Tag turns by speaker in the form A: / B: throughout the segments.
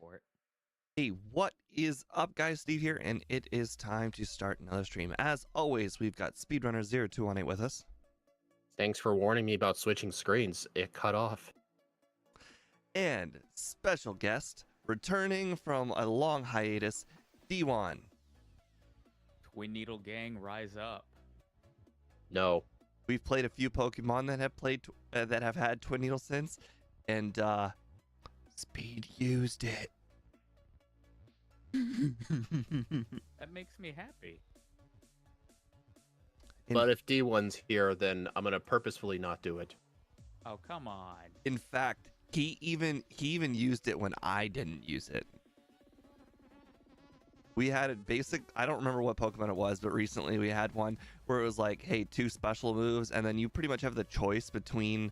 A: for it.
B: Hey, what is up, guys? Steve here, and it is time to start another stream. As always, we've got Speedrunner0218 with us.
C: Thanks for warning me about switching screens. It cut off.
B: And special guest, returning from a long hiatus, D1.
A: Twin Needle Gang, rise up.
C: No.
B: We've played a few Pokemon that have played that have had Twin Needle since, and Speed used it.
A: That makes me happy.
C: But if D1's here, then I'm going to purposefully not do it.
A: Oh, come on.
B: In fact, he even used it when I didn't use it. We had a basic, I don't remember what Pokemon it was, but recently we had one where it was like, hey, 2 special moves, and then you pretty much have the choice between,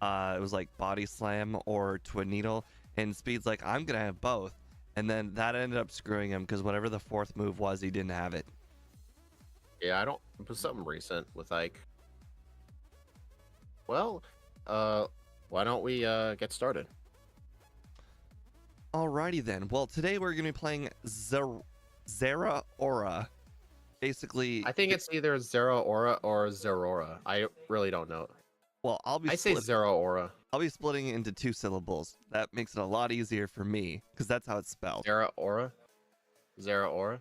B: it was like Body Slam or Twin Needle, and Speed's like, I'm going to have both. And then that ended up screwing him because whatever the 4th move was, he didn't have it.
C: Yeah, it was something recent with like... Well, why don't we get started?
B: Alrighty then. Well, today we're going to be playing Zeraora. Basically...
C: I think it's either Zeraora or Zeraora. I really don't know.
B: Well,
C: I say Zeraora.
B: I'll be splitting it into 2 syllables. That makes it a lot easier for me, because that's how it's spelled.
C: Zeraora? Zeraora?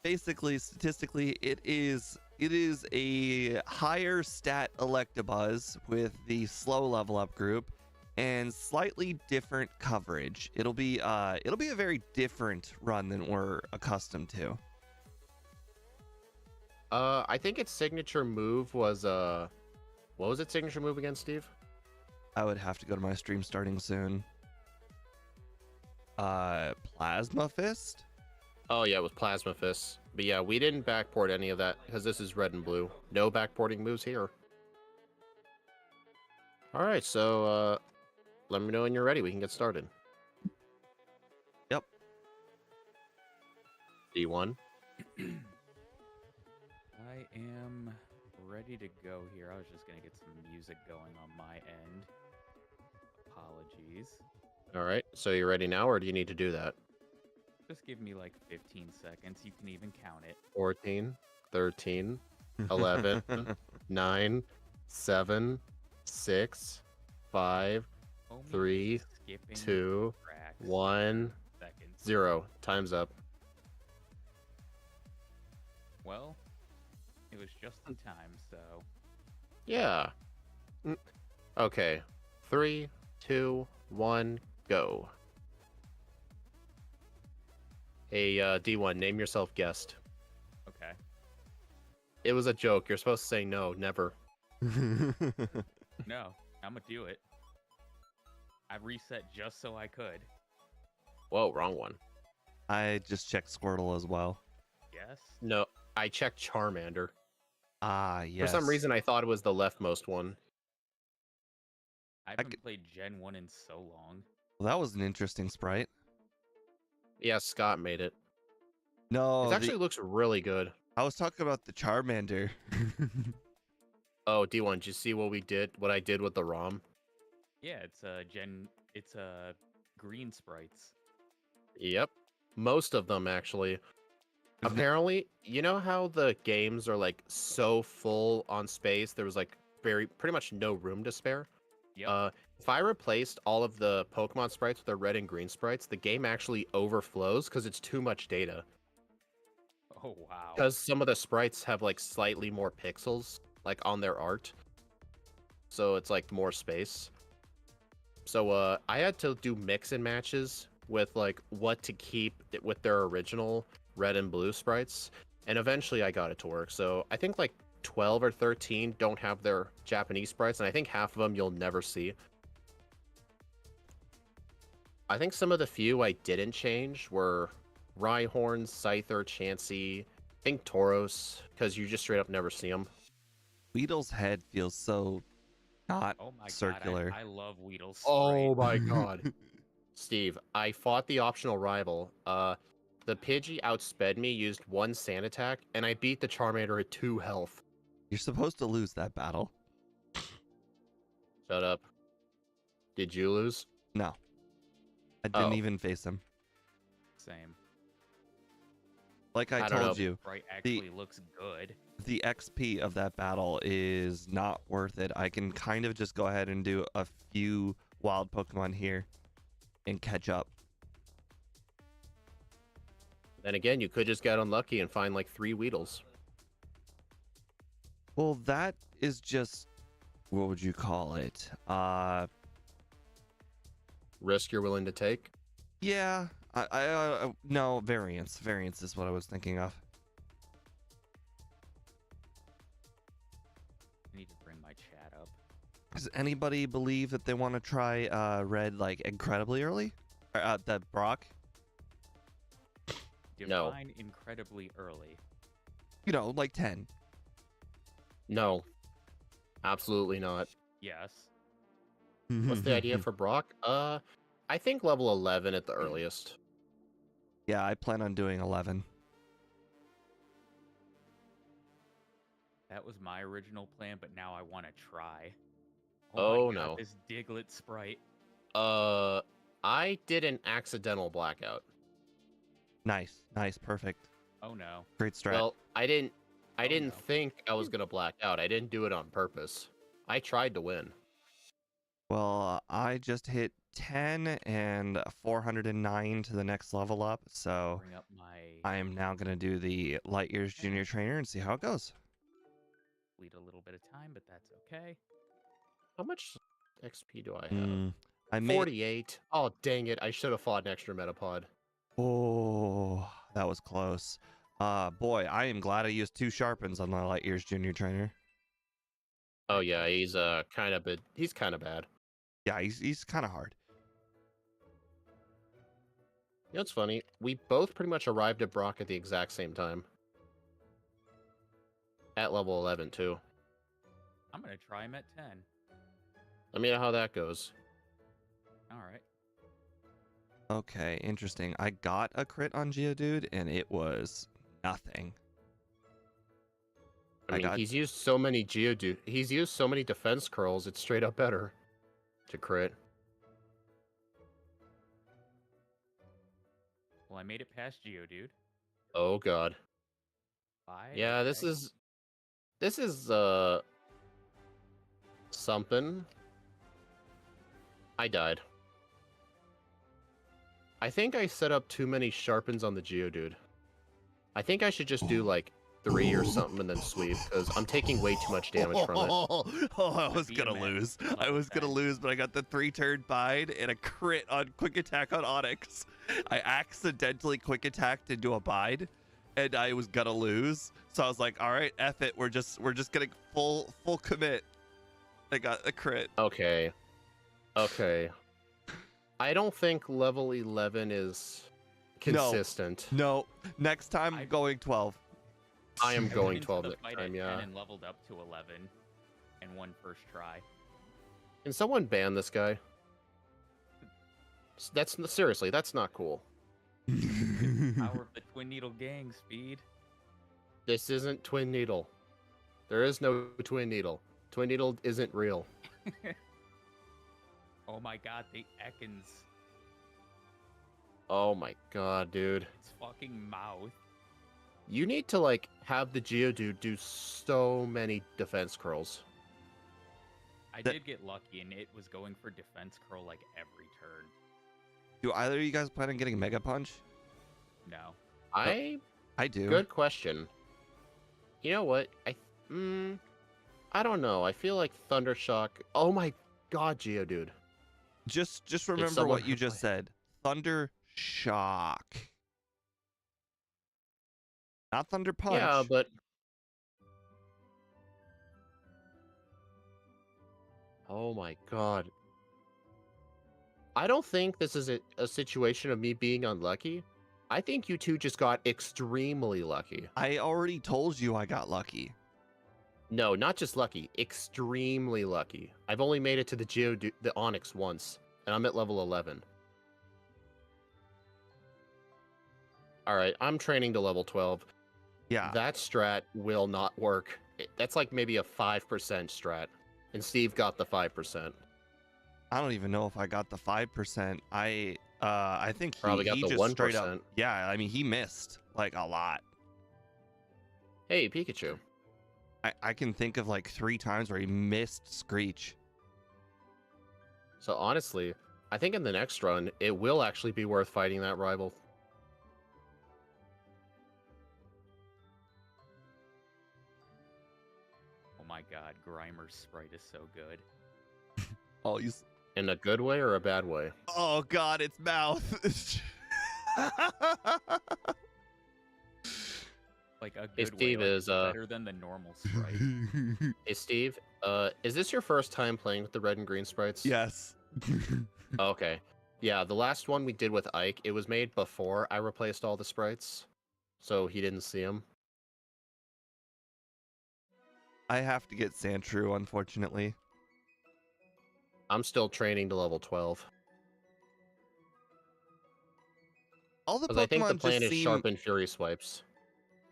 B: Basically, statistically, it is a higher stat Electabuzz with the slow level up group and slightly different coverage. It'll be a very different run than we're accustomed to.
C: I think its signature move was what was its signature move again, Steve?
B: I would have to go to my stream starting soon. Plasma Fist?
C: Oh yeah, it was Plasma Fist. But yeah, we didn't backport any of that because this is red and blue. No backporting moves here. Alright, so let me know when you're ready. We can get started.
B: Yep.
C: D1.
A: I am ready to go here. I was just going to get some music going on my end. Apologies.
C: Alright, so you're ready now, or do you need to do that?
A: Just give me like 15 seconds. You can even count it.
C: 14, 13, 11, 9, 7, 6, 5,
A: Homie,
C: 3,
A: skipping
C: 2,
A: tracks.
C: 1,
A: Seconds.
C: 0. Time's up.
A: Well, it was just in time, so...
C: Yeah. Okay. 3, 2, 1, go. Hey, D1, name yourself guest.
A: Okay.
C: It was a joke. You're supposed to say no, never.
A: No, I'm gonna do it. I reset just so I could.
C: Whoa, wrong one.
B: I just checked Squirtle as well.
A: Yes?
C: No, I checked Charmander.
B: Ah, yes.
C: For some reason, I thought it was the leftmost one.
A: I haven't played Gen 1 in so long.
B: Well, that was an interesting sprite.
C: Yeah, Scott made it.
B: No,
C: It actually looks really good.
B: I was talking about the Charmander.
C: Oh, D1, did you see what we did? What I did with the ROM?
A: Yeah, it's green sprites.
C: Yep. Most of them, actually. Apparently, you know how the games are like so full on space? There was like pretty much no room to spare.
A: Yep.
C: If I replaced all of the Pokemon sprites with the red and green sprites, the game actually overflows because it's too much data.
A: Oh, wow.
C: Because some of the sprites have like slightly more pixels, like on their art. So it's like more space. So I had to do mix and matches with like what to keep with their original red and blue sprites. And eventually I got it to work. So I think like 12 or 13 don't have their Japanese sprites, and I think half of them you'll never see. I think some of the few I didn't change were Rhyhorn, Scyther, Chansey, I think Tauros, because you just straight up never see them.
B: Weedle's head feels so not
A: Oh my
B: circular.
A: God, I love Weedle's
C: Oh
A: sprite.
C: my god. Steve, I fought the optional rival. The Pidgey outsped me, used 1 sand attack, and I beat the Charmander at 2 health.
B: You're supposed to lose that battle.
C: Shut up. Did you lose?
B: No. I didn't
C: Oh.
B: even face him.
A: Same.
B: Like I
C: I don't
B: told
C: know.
B: you,
A: Sprite actually looks good.
B: the XP of that battle is not worth it. I can kind of just go ahead and do a few wild Pokemon here and catch up.
C: Then again, you could just get unlucky and find like 3 Weedles.
B: Well, that is just, what would you call it?
C: Risk you're willing to take.
B: Yeah, no, variance. Variance is what I was thinking of.
A: I need to bring my chat up.
B: Does anybody believe that they want to try red like incredibly early? The Brock?
C: No.
A: Define incredibly early.
B: You know, like 10.
C: No. Absolutely not.
A: Yes.
C: What's the idea for Brock? I think level 11 at the earliest.
B: Yeah, I plan on doing 11.
A: That was my original plan, but now I want to try.
C: Oh,
A: my God,
C: no.
A: this Diglett sprite.
C: I did an accidental blackout.
B: Nice, perfect.
A: Oh no.
B: Great strat.
C: Well, I didn't
A: no.
C: think I was gonna black out. I didn't do it on purpose. I tried to win.
B: Well, I just hit 10 and 409 to the next level up, so
A: Bring up my
B: I am now going to do the Light Years Junior Trainer and see how it goes.
A: bleed a little bit of time, but that's okay.
C: How much XP do I have?
B: I made
C: 48. Oh, dang it. I should have fought an extra Metapod.
B: Oh, that was close. Boy, I am glad I used 2 Sharpens on the Light Years Junior Trainer.
C: Oh yeah, he's kind of bad.
B: Yeah, he's kind of hard.
C: You know what's funny? We both pretty much arrived at Brock at the exact same time. At level 11 too.
A: I'm gonna try him at 10.
C: Let me know how that goes.
A: All right.
B: Okay, interesting. I got a crit on Geodude, and it was nothing.
C: I mean, he's used so many Geodude. He's used so many defense curls. It's straight up better to crit.
A: Well, I made it past Geodude.
C: Oh god. Yeah, this
A: okay.
C: is something. I died. I think I set up too many sharpens on the Geodude. I think I should just do like 3 or something and then sweep, because I'm taking way too much damage from it.
B: Oh, I was
A: Be
B: gonna
A: a man.
B: lose.
A: Love
B: I was gonna
A: that.
B: lose, but I got the 3-turn bind and a crit on quick attack on Onyx. I accidentally quick attacked into a bind, and I was gonna lose. So I was like, all right, F it. We're just gonna full commit. I got a crit.
C: Okay. Okay. I don't think level 11 is consistent.
B: No, next time I'm going 12.
C: I am
A: I went
C: going
A: into
C: 12
A: the
C: next
A: fight
C: time,
A: at
C: yeah.
A: 10 and leveled up to 11 and won first try.
C: Can someone ban this guy? That's seriously, that's not cool.
A: Power of the Twin Needle Gang, Speed.
C: This isn't Twin Needle. There is no Twin Needle. Twin Needle isn't real.
A: Oh my god, the Ekans.
C: Oh my god, dude.
A: Its fucking mouth.
C: You need to, like, have the Geodude do so many defense curls.
A: I did get lucky, and it was going for defense curl like every turn.
B: Do either of you guys plan on getting Mega Punch?
A: No.
B: I do.
C: Good question. You know what? I don't know. I feel like Thunder Shock. Oh my god, Geodude.
B: Just remember
C: someone
B: what you just said. Thunder Shock. Not Thunder Punch.
C: Yeah, but oh my god. I don't think this is a situation of me being unlucky. I think you two just got extremely lucky.
B: I already told you I got lucky.
C: No, not just lucky. Extremely lucky. I've only made it to the the Onyx once, and I'm at level 11. Alright, I'm training to level 12.
B: Yeah.
C: That strat will not work. That's like maybe a 5% strat. And Steve got the 5%.
B: I don't even know if I got the 5%. I think
C: Probably got
B: he
C: the
B: just straight up.
C: 1%.
B: Yeah, I mean he missed like a lot.
C: Hey, Pikachu.
B: I can think of like 3 times where he missed Screech.
C: So honestly, I think in the next run, it will actually be worth fighting that rival.
A: Oh my god, Grimer's sprite is so good.
B: Oh, he's.
C: In a good way or a bad way?
B: Oh God, its mouth.
A: Like a
C: Hey,
A: good way,
C: Steve,
A: like
C: is
A: better than the normal sprite.
C: Hey Steve, is this your first time playing with the red and green sprites?
B: Yes.
C: Okay. Yeah, the last one we did with Ike, it was made before I replaced all the sprites, so he didn't see them.
B: I have to get Sandshrew, unfortunately.
C: I'm still training to level 12.
B: All the
C: Because I think the
B: Pokemon
C: plan
B: just
C: is
B: seem.
C: sharpen Fury Swipes.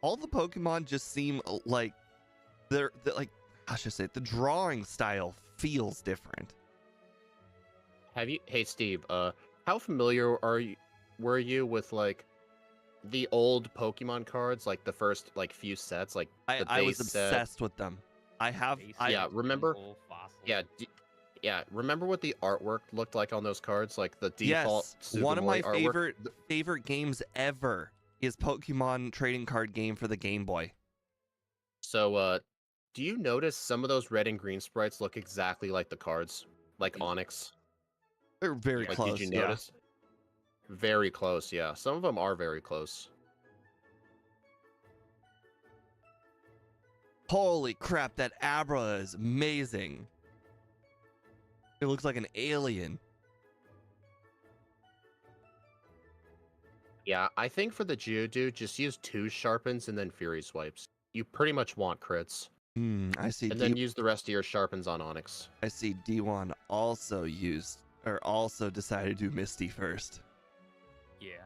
B: All the Pokemon just seem like they're like. How should I say it? The drawing style feels different.
C: Hey Steve, how familiar were you with like the old Pokemon cards, like the first like few sets, like the
B: I was
C: base set?
B: obsessed with them. I have.
A: Basic,
B: I
C: Yeah, remember?
A: simple, fossil.
C: Yeah, remember what the artwork looked like on those cards, like the default
B: Yes, one of my
C: Sugimori artwork?
B: favorite games ever is Pokemon trading card game for the Game Boy.
C: So, do you notice some of those red and green sprites look exactly like the cards, like Onyx?
B: They're very
A: Yeah.
C: Like,
B: close.
C: did you notice? Very close, yeah. Some of them are very close.
B: Holy crap, that Abra is amazing. It looks like an alien.
C: Yeah, I think for the Geodude, just use 2 sharpens and then Fury Swipes. You pretty much want crits.
B: I see.
C: And then use the rest of your sharpens on Onyx.
B: I see D1 also decided to do Misty first.
A: Yeah.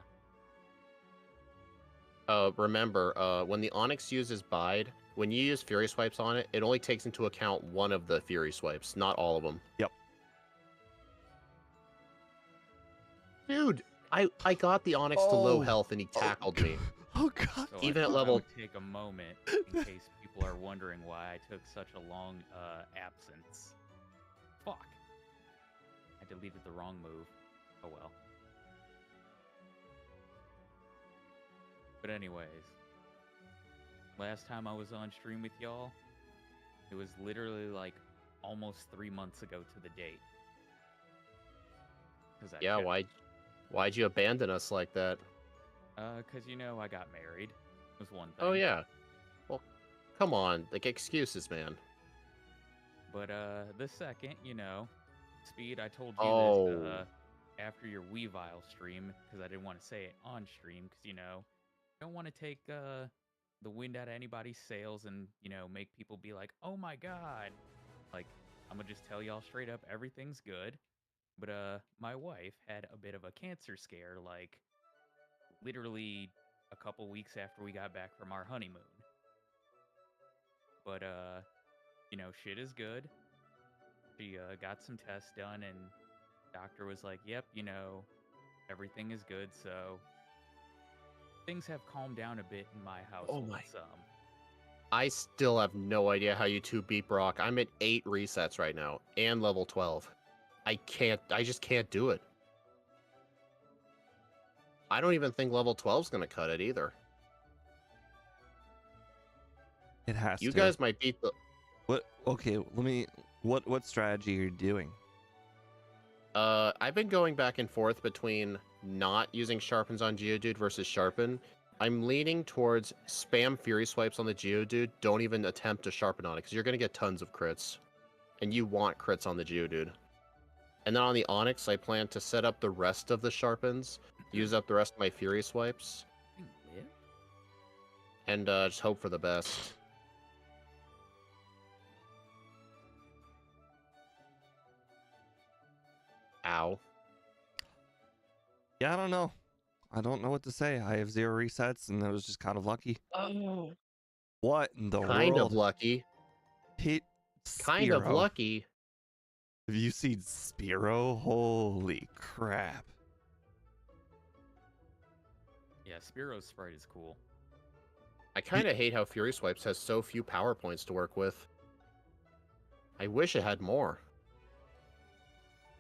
C: Remember, when the Onyx uses Bide, when you use Fury Swipes on it, it only takes into account one of the Fury Swipes, not all of them.
B: Yep.
C: Dude, I got the Onyx to low health and he tackled me.
B: Oh god.
A: So
C: Even
A: I
C: at
A: thought I
C: level-
A: would take a moment in case people are wondering why I took such a long absence. Fuck. I deleted the wrong move. Oh well. But anyways, last time I was on stream with y'all, it was literally like almost 3 months ago to the date.
C: Yeah, why'd you abandon us like that?
A: Cause you know I got married. Was one thing.
C: Oh yeah. Well, come on, like excuses, man.
A: But the second, you know, Speed, I told you this after your Weavile stream, because I didn't want to say it on stream, because you know, I don't want to take the wind out of anybody's sails and you know make people be like, oh my god. Like I'm gonna just tell y'all straight up, everything's good. But my wife had a bit of a cancer scare, like literally a couple weeks after we got back from our honeymoon. But you know, shit is good. She got some tests done and doctor was like, yep, you know, everything is good, so things have calmed down a bit in my household.
C: my-
A: Some.
C: I still have no idea how you 2 beat Brock. I'm at 8 resets right now and level 12. I just can't do it. I don't even think level 12's gonna cut it either.
B: It has
C: You
B: to.
C: guys might beat the
B: What? Okay, let me. What strategy are you doing?
C: I've been going back and forth between not using sharpens on Geodude versus sharpen. I'm leaning towards spam Fury Swipes on the Geodude. Don't even attempt to sharpen on it because you're going to get tons of crits. And you want crits on the Geodude. And then on the Onyx, I plan to set up the rest of the sharpens, use up the rest of my Fury Swipes, and just hope for the best. Ow.
B: Yeah, I don't know. I don't know what to say. I have 0 resets, and I was just kind of lucky.
C: Oh.
B: What in the
C: Kind
B: world?
C: of lucky.
B: Hit
C: Kind of
B: Spearow.
C: lucky.
B: Have you seen Spearow? Holy crap.
A: Yeah, Spearo's sprite is cool.
C: I kind of hate how Fury Swipes has so few power points to work with. I wish it had more.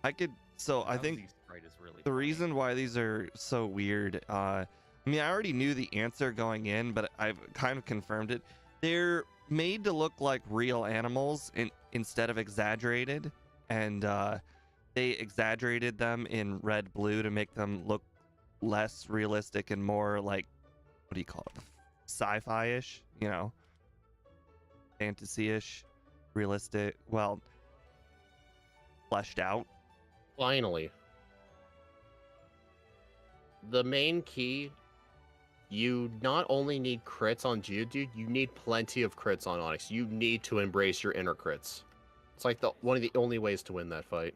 B: I think
A: Drowsy's sprite is really
B: the
A: funny.
B: reason why these are so weird, I mean, I already knew the answer going in, but I've kind of confirmed it. They're made to look like real animals instead of exaggerated, and they exaggerated them in red blue to make them look less realistic and more like, what do you call it, sci-fi-ish, you know, fantasy-ish, realistic, well, fleshed out.
C: Finally. The main key, you not only need crits on Geodude, you need plenty of crits on Onix. You need to embrace your inner crits. It's like one of the only ways to win that fight.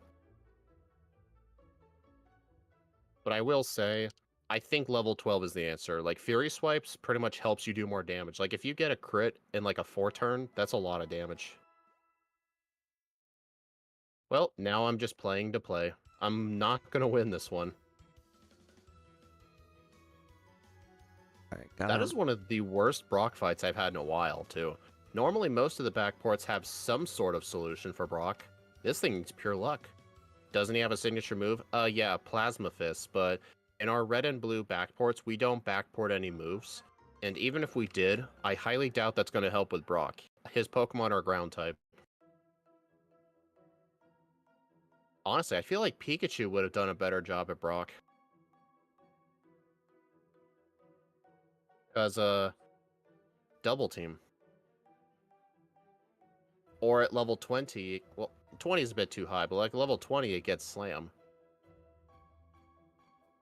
C: But I will say, I think level 12 is the answer. Like, Fury Swipes pretty much helps you do more damage. Like, if you get a crit in, like, a 4-turn, that's a lot of damage. Well, now I'm just playing to play. I'm not going to win this one.
B: All right,
C: That is one of the worst Brock fights I've had in a while, too. Normally, most of the backports have some sort of solution for Brock. This thing needs pure luck. Doesn't he have a signature move? Yeah, Plasma Fist, but in our red and blue backports, we don't backport any moves. And even if we did, I highly doubt that's going to help with Brock. His Pokemon are ground type. Honestly, I feel like Pikachu would have done a better job at Brock. Because, double team. Or at level 20, well, 20 is a bit too high, but like level 20, it gets Slam.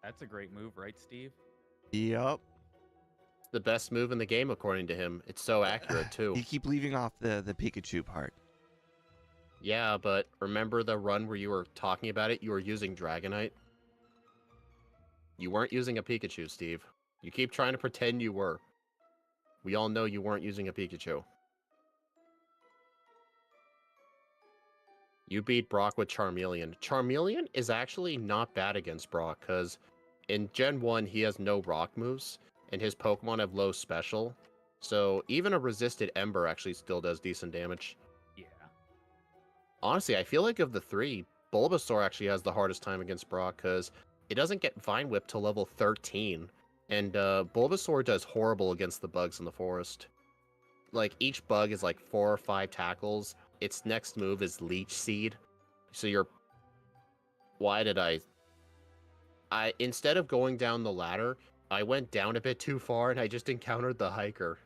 A: That's a great move, right, Steve?
B: Yep.
C: It's the best move in the game, according to him. It's so accurate, too.
B: You keep leaving off the Pikachu part.
C: Yeah, but remember the run where you were talking about it? You were using Dragonite? You weren't using a Pikachu, Steve. You keep trying to pretend you were. We all know you weren't using a Pikachu. You beat Brock with Charmeleon. Charmeleon is actually not bad against Brock, because in Gen 1, he has no rock moves, and his Pokemon have low special. So even a resisted Ember actually still does decent damage.
A: Yeah.
C: Honestly, I feel like of the three, Bulbasaur actually has the hardest time against Brock, because it doesn't get Vine Whip till level 13. And Bulbasaur does horrible against the bugs in the forest. Like, each bug is like 4 or 5 tackles. Its next move is Leech Seed. So you're... Why did I... Instead of going down the ladder, I went down a bit too far and I just encountered the hiker.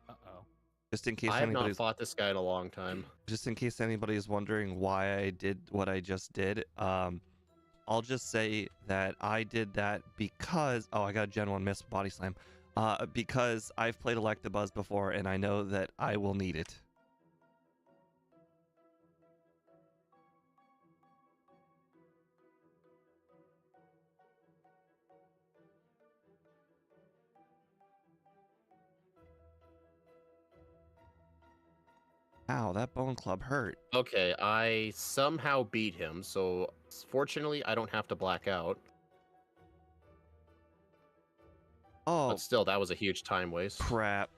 A: Uh-oh.
B: Just in case
C: I have not
B: anybody's
C: fought this guy in a long time.
B: just in case anybody's wondering why I did what I just did, I'll just say that I did that because I got a Gen 1 miss body slam. Because I've played Electabuzz before and I know that I will need it. Ow, that bone club hurt.
C: Okay, I somehow beat him, so fortunately I don't have to black out.
B: Oh,
C: But still, that was a huge time waste.
B: crap.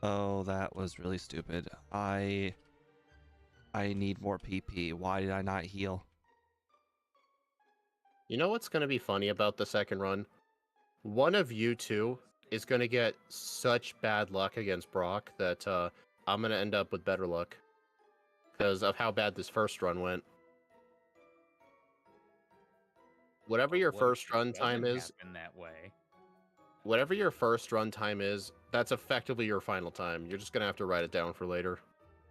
B: Oh, that was really stupid. I need more PP. Why did I not heal?
C: You know what's going to be funny about the second run? One of you two is going to get such bad luck against Brock that I'm going to end up with better luck. Because of how bad this first run went. Whatever your
A: What if
C: first
A: it
C: run time
A: doesn't
C: is,
A: happen that way?
C: whatever your first run time is, that's effectively your final time. You're just going to have to write it down for later.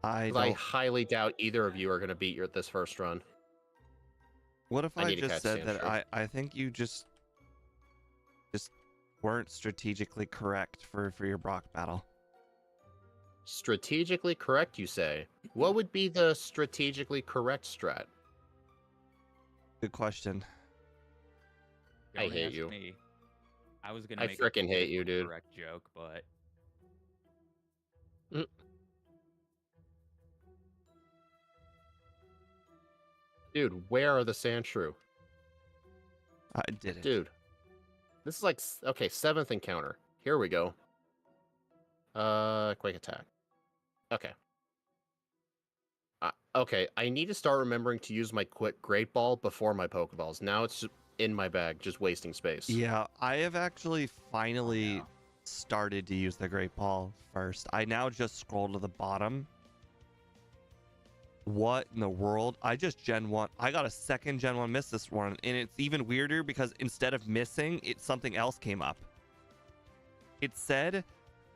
B: I
C: 'Cause I
B: don't.
C: highly doubt either of you are going to beat this first run.
B: What if
C: I
B: I
C: need to
B: just
C: catch
B: said that
C: Sandshrew.
B: I think you just weren't strategically correct for your Brock battle?
C: Strategically correct, you say? What would be the strategically correct strat?
B: Good question.
C: I
A: Don't
C: hate
A: ask
C: you.
A: Me. I was gonna
C: I
A: make a
C: frickin' hate you,
A: politically
C: dude.
A: correct joke, but
C: Dude, where are the Sandshrew?
B: I did it.
C: Dude, this is like okay, 7th encounter. Here we go. Quick attack. Okay. Okay, I need to start remembering to use my quick Great Ball before my Pokeballs. Now it's in my bag, just wasting space.
B: Yeah, I have actually finally
A: no.
B: started to use the Great Ball first. I now just scroll to the bottom. What in the world? I just Gen 1. I got a second Gen 1 miss this one, and it's even weirder because instead of missing, something else came up. It said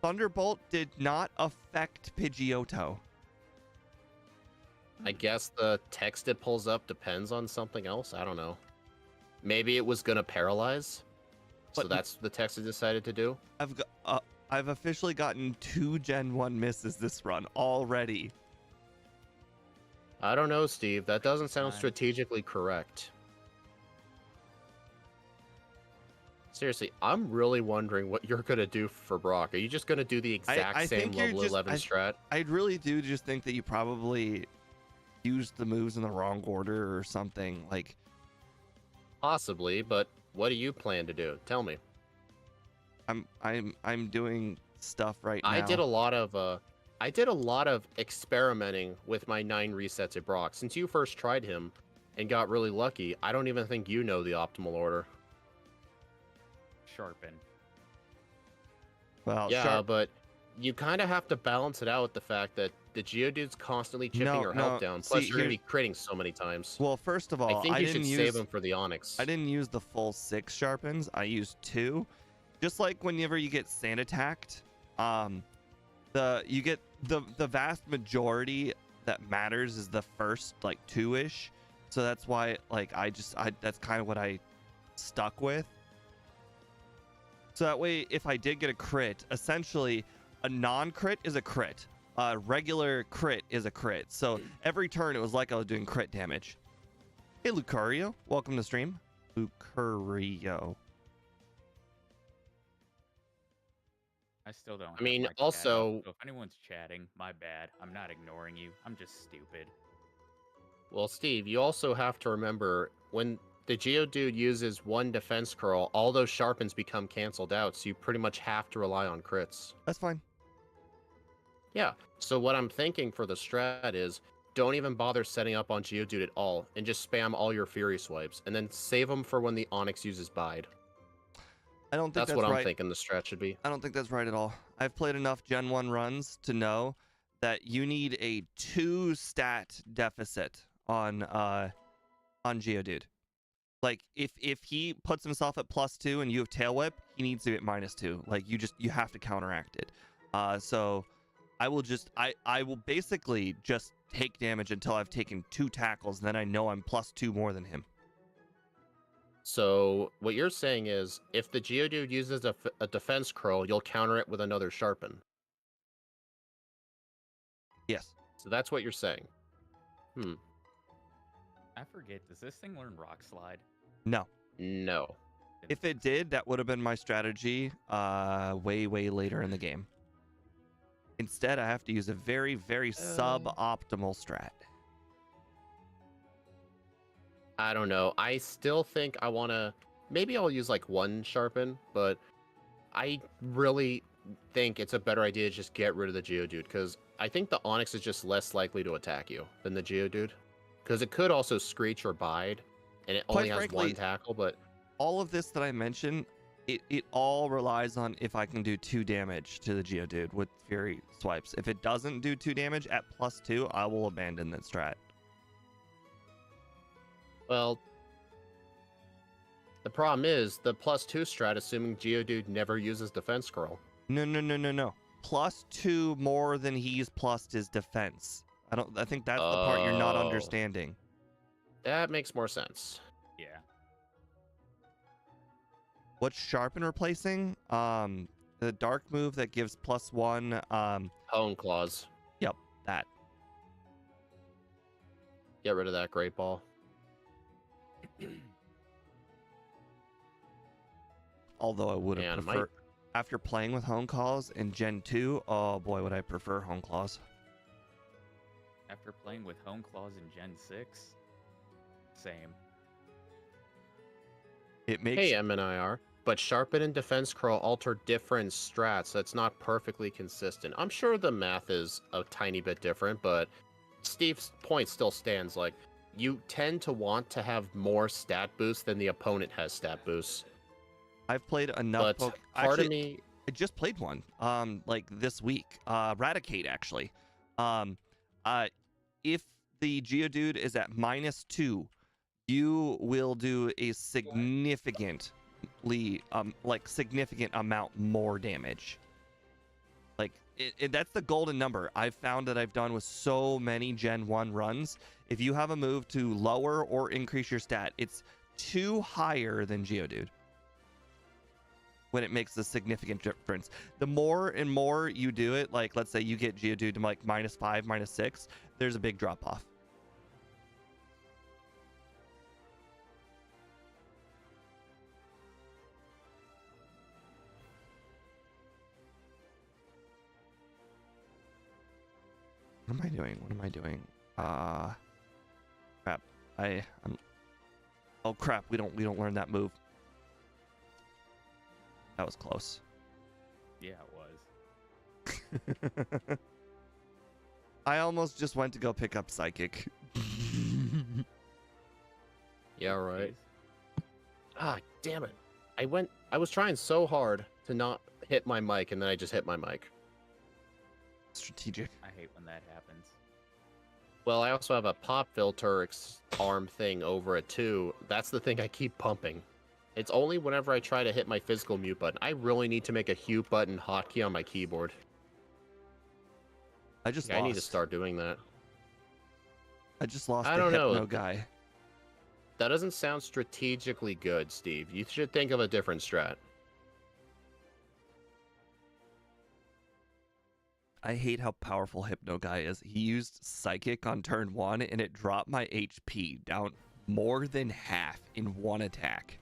B: Thunderbolt did not affect Pidgeotto.
C: I guess the text it pulls up depends on something else. I don't know. Maybe it was gonna paralyze, so
B: But-
C: that's the text it decided to do.
B: I've officially gotten 2 Gen 1 misses this run already.
C: I don't know, Steve. That doesn't sound
A: Fine.
C: strategically correct. Seriously, I'm really wondering what you're gonna do for Brock. Are you just gonna do the exact
B: I
C: same
B: think you're
C: level
B: just-
C: 11 strat?
B: I really do just think that you probably used the moves in the wrong order or something. Like,
C: Possibly, but what do you plan to do? Tell me.
B: I'm doing stuff right now.
C: I did a lot of experimenting with my 9 resets at Brock. Since you first tried him and got really lucky, I don't even think you know the optimal order.
A: Sharpen.
B: Well,
C: Yeah, but you kind of have to balance it out with the fact that the Geodude's constantly chipping
B: No,
C: your
B: no,
C: health down. Plus,
B: see,
C: you're going to be critting so many times.
B: Well, first of all,
C: I think you should
B: didn't
C: save
B: use
C: them for the Onyx.
B: I didn't use the full 6 sharpens. I used 2. Just like whenever you get sand attacked, you get the vast majority that matters is the first like 2-ish. So that's why like that's kind of what I stuck with. So that way, if I did get a crit, essentially a non-crit is a crit. A regular crit is a crit. So every turn it was like I was doing crit damage. Hey Lucario, welcome to stream. Lucario.
A: I still don't.
C: I mean,
A: have my chat
C: also-
A: up, so if anyone's chatting, my bad. I'm not ignoring you. I'm just stupid.
C: Well, Steve, you also have to remember when the Geodude uses 1 defense curl, all those sharpens become canceled out, so you pretty much have to rely on crits.
B: That's fine.
C: Yeah, so what I'm thinking for the strat is don't even bother setting up on Geodude at all, and just spam all your Fury Swipes, and then save them for when the Onyx uses Bide.
B: I don't think
C: That's
B: that's
C: what I'm
B: right.
C: thinking the strat should be.
B: I don't think that's right at all. I've played enough Gen 1 runs to know that you need a 2 stat deficit on Geodude. Like if he puts himself at +2 and you have Tail Whip, he needs to be at -2. Like you have to counteract it. So I will basically just take damage until I've taken 2 tackles, and then I know I'm +2 more than him.
C: So what you're saying is if the Geodude uses a defense curl, you'll counter it with another sharpen.
B: Yes.
C: So that's what you're saying.
A: I forget. Does this thing learn Rock Slide?
B: No.
C: No.
B: If it did, that would have been my strategy way later in the game. Instead, I have to use a very suboptimal strat.
C: I don't know. I still think I want to... Maybe I'll use like 1 sharpen, but I really think it's a better idea to just get rid of the Geodude, because I think the Onyx is just less likely to attack you than the Geodude. Because it could also Screech or Bide, and it only
B: Quite
C: has
B: frankly,
C: 1 tackle, but...
B: All of this that I mentioned, it all relies on if I can do 2 damage to the Geodude with Fury Swipes. If it doesn't do 2 damage at +2, I will abandon that strat.
C: Well, the problem is the +2 strat, assuming Geodude never uses Defense Curl.
B: No. +2 more than he's plussed his defense. I think that's the part you're not
C: Oh.
B: understanding.
C: That makes more sense.
A: Yeah.
B: What's Sharpen replacing? The dark move that gives +1.
C: Hone Claws.
B: Yep, that.
C: Get rid of that Great Ball.
B: Although I would have
C: Man,
B: preferred, after playing with Hone Claws in Gen 2, oh boy, would I prefer Hone Claws.
A: After playing with Hone Claws in Gen 6, same.
B: It makes
C: Hey, MNIR. But Sharpen and Defense Curl alter different strats, so it's not perfectly consistent. I'm sure the math is a tiny bit different, but Steve's point still stands. Like, you tend to want to have more stat boosts than the opponent has stat boosts.
B: I've played enough.
C: But
B: Actually,
C: of me,
B: I just played one. Like this week. Eradicate actually. Um, if the Geodude is at -2, you will do a significant amount more damage. Like that's the golden number I've found that I've done with so many Gen 1 runs. If you have a move to lower or increase your stat, it's 2 higher than Geodude when it makes a significant difference. The more and more you do it, like let's say you get Geodude to like -5, -6, there's a big drop off. What am I doing? What am I doing? Crap. Oh crap, we don't learn that move. That was close.
A: Yeah, it was.
B: I almost just went to go pick up Psychic.
C: yeah, right.
A: Jeez.
C: Ah, damn it. I was trying so hard to not hit my mic, and then I just hit my mic.
B: Strategic.
A: I hate when that happens.
C: Well, I also have a pop filter arm thing over it too. That's the thing I keep pumping. It's only whenever I try to hit my physical mute button. I really need to make a hue button hotkey on my keyboard.
B: I just
C: I
B: lost.
C: need to start doing that.
B: I just lost
C: I
B: the
C: don't know.
B: Hypno guy.
C: That doesn't sound strategically good, Steve. You should think of a different strat.
B: I hate how powerful Hypno guy is. He used Psychic on turn 1 and it dropped my HP down more than half in one attack.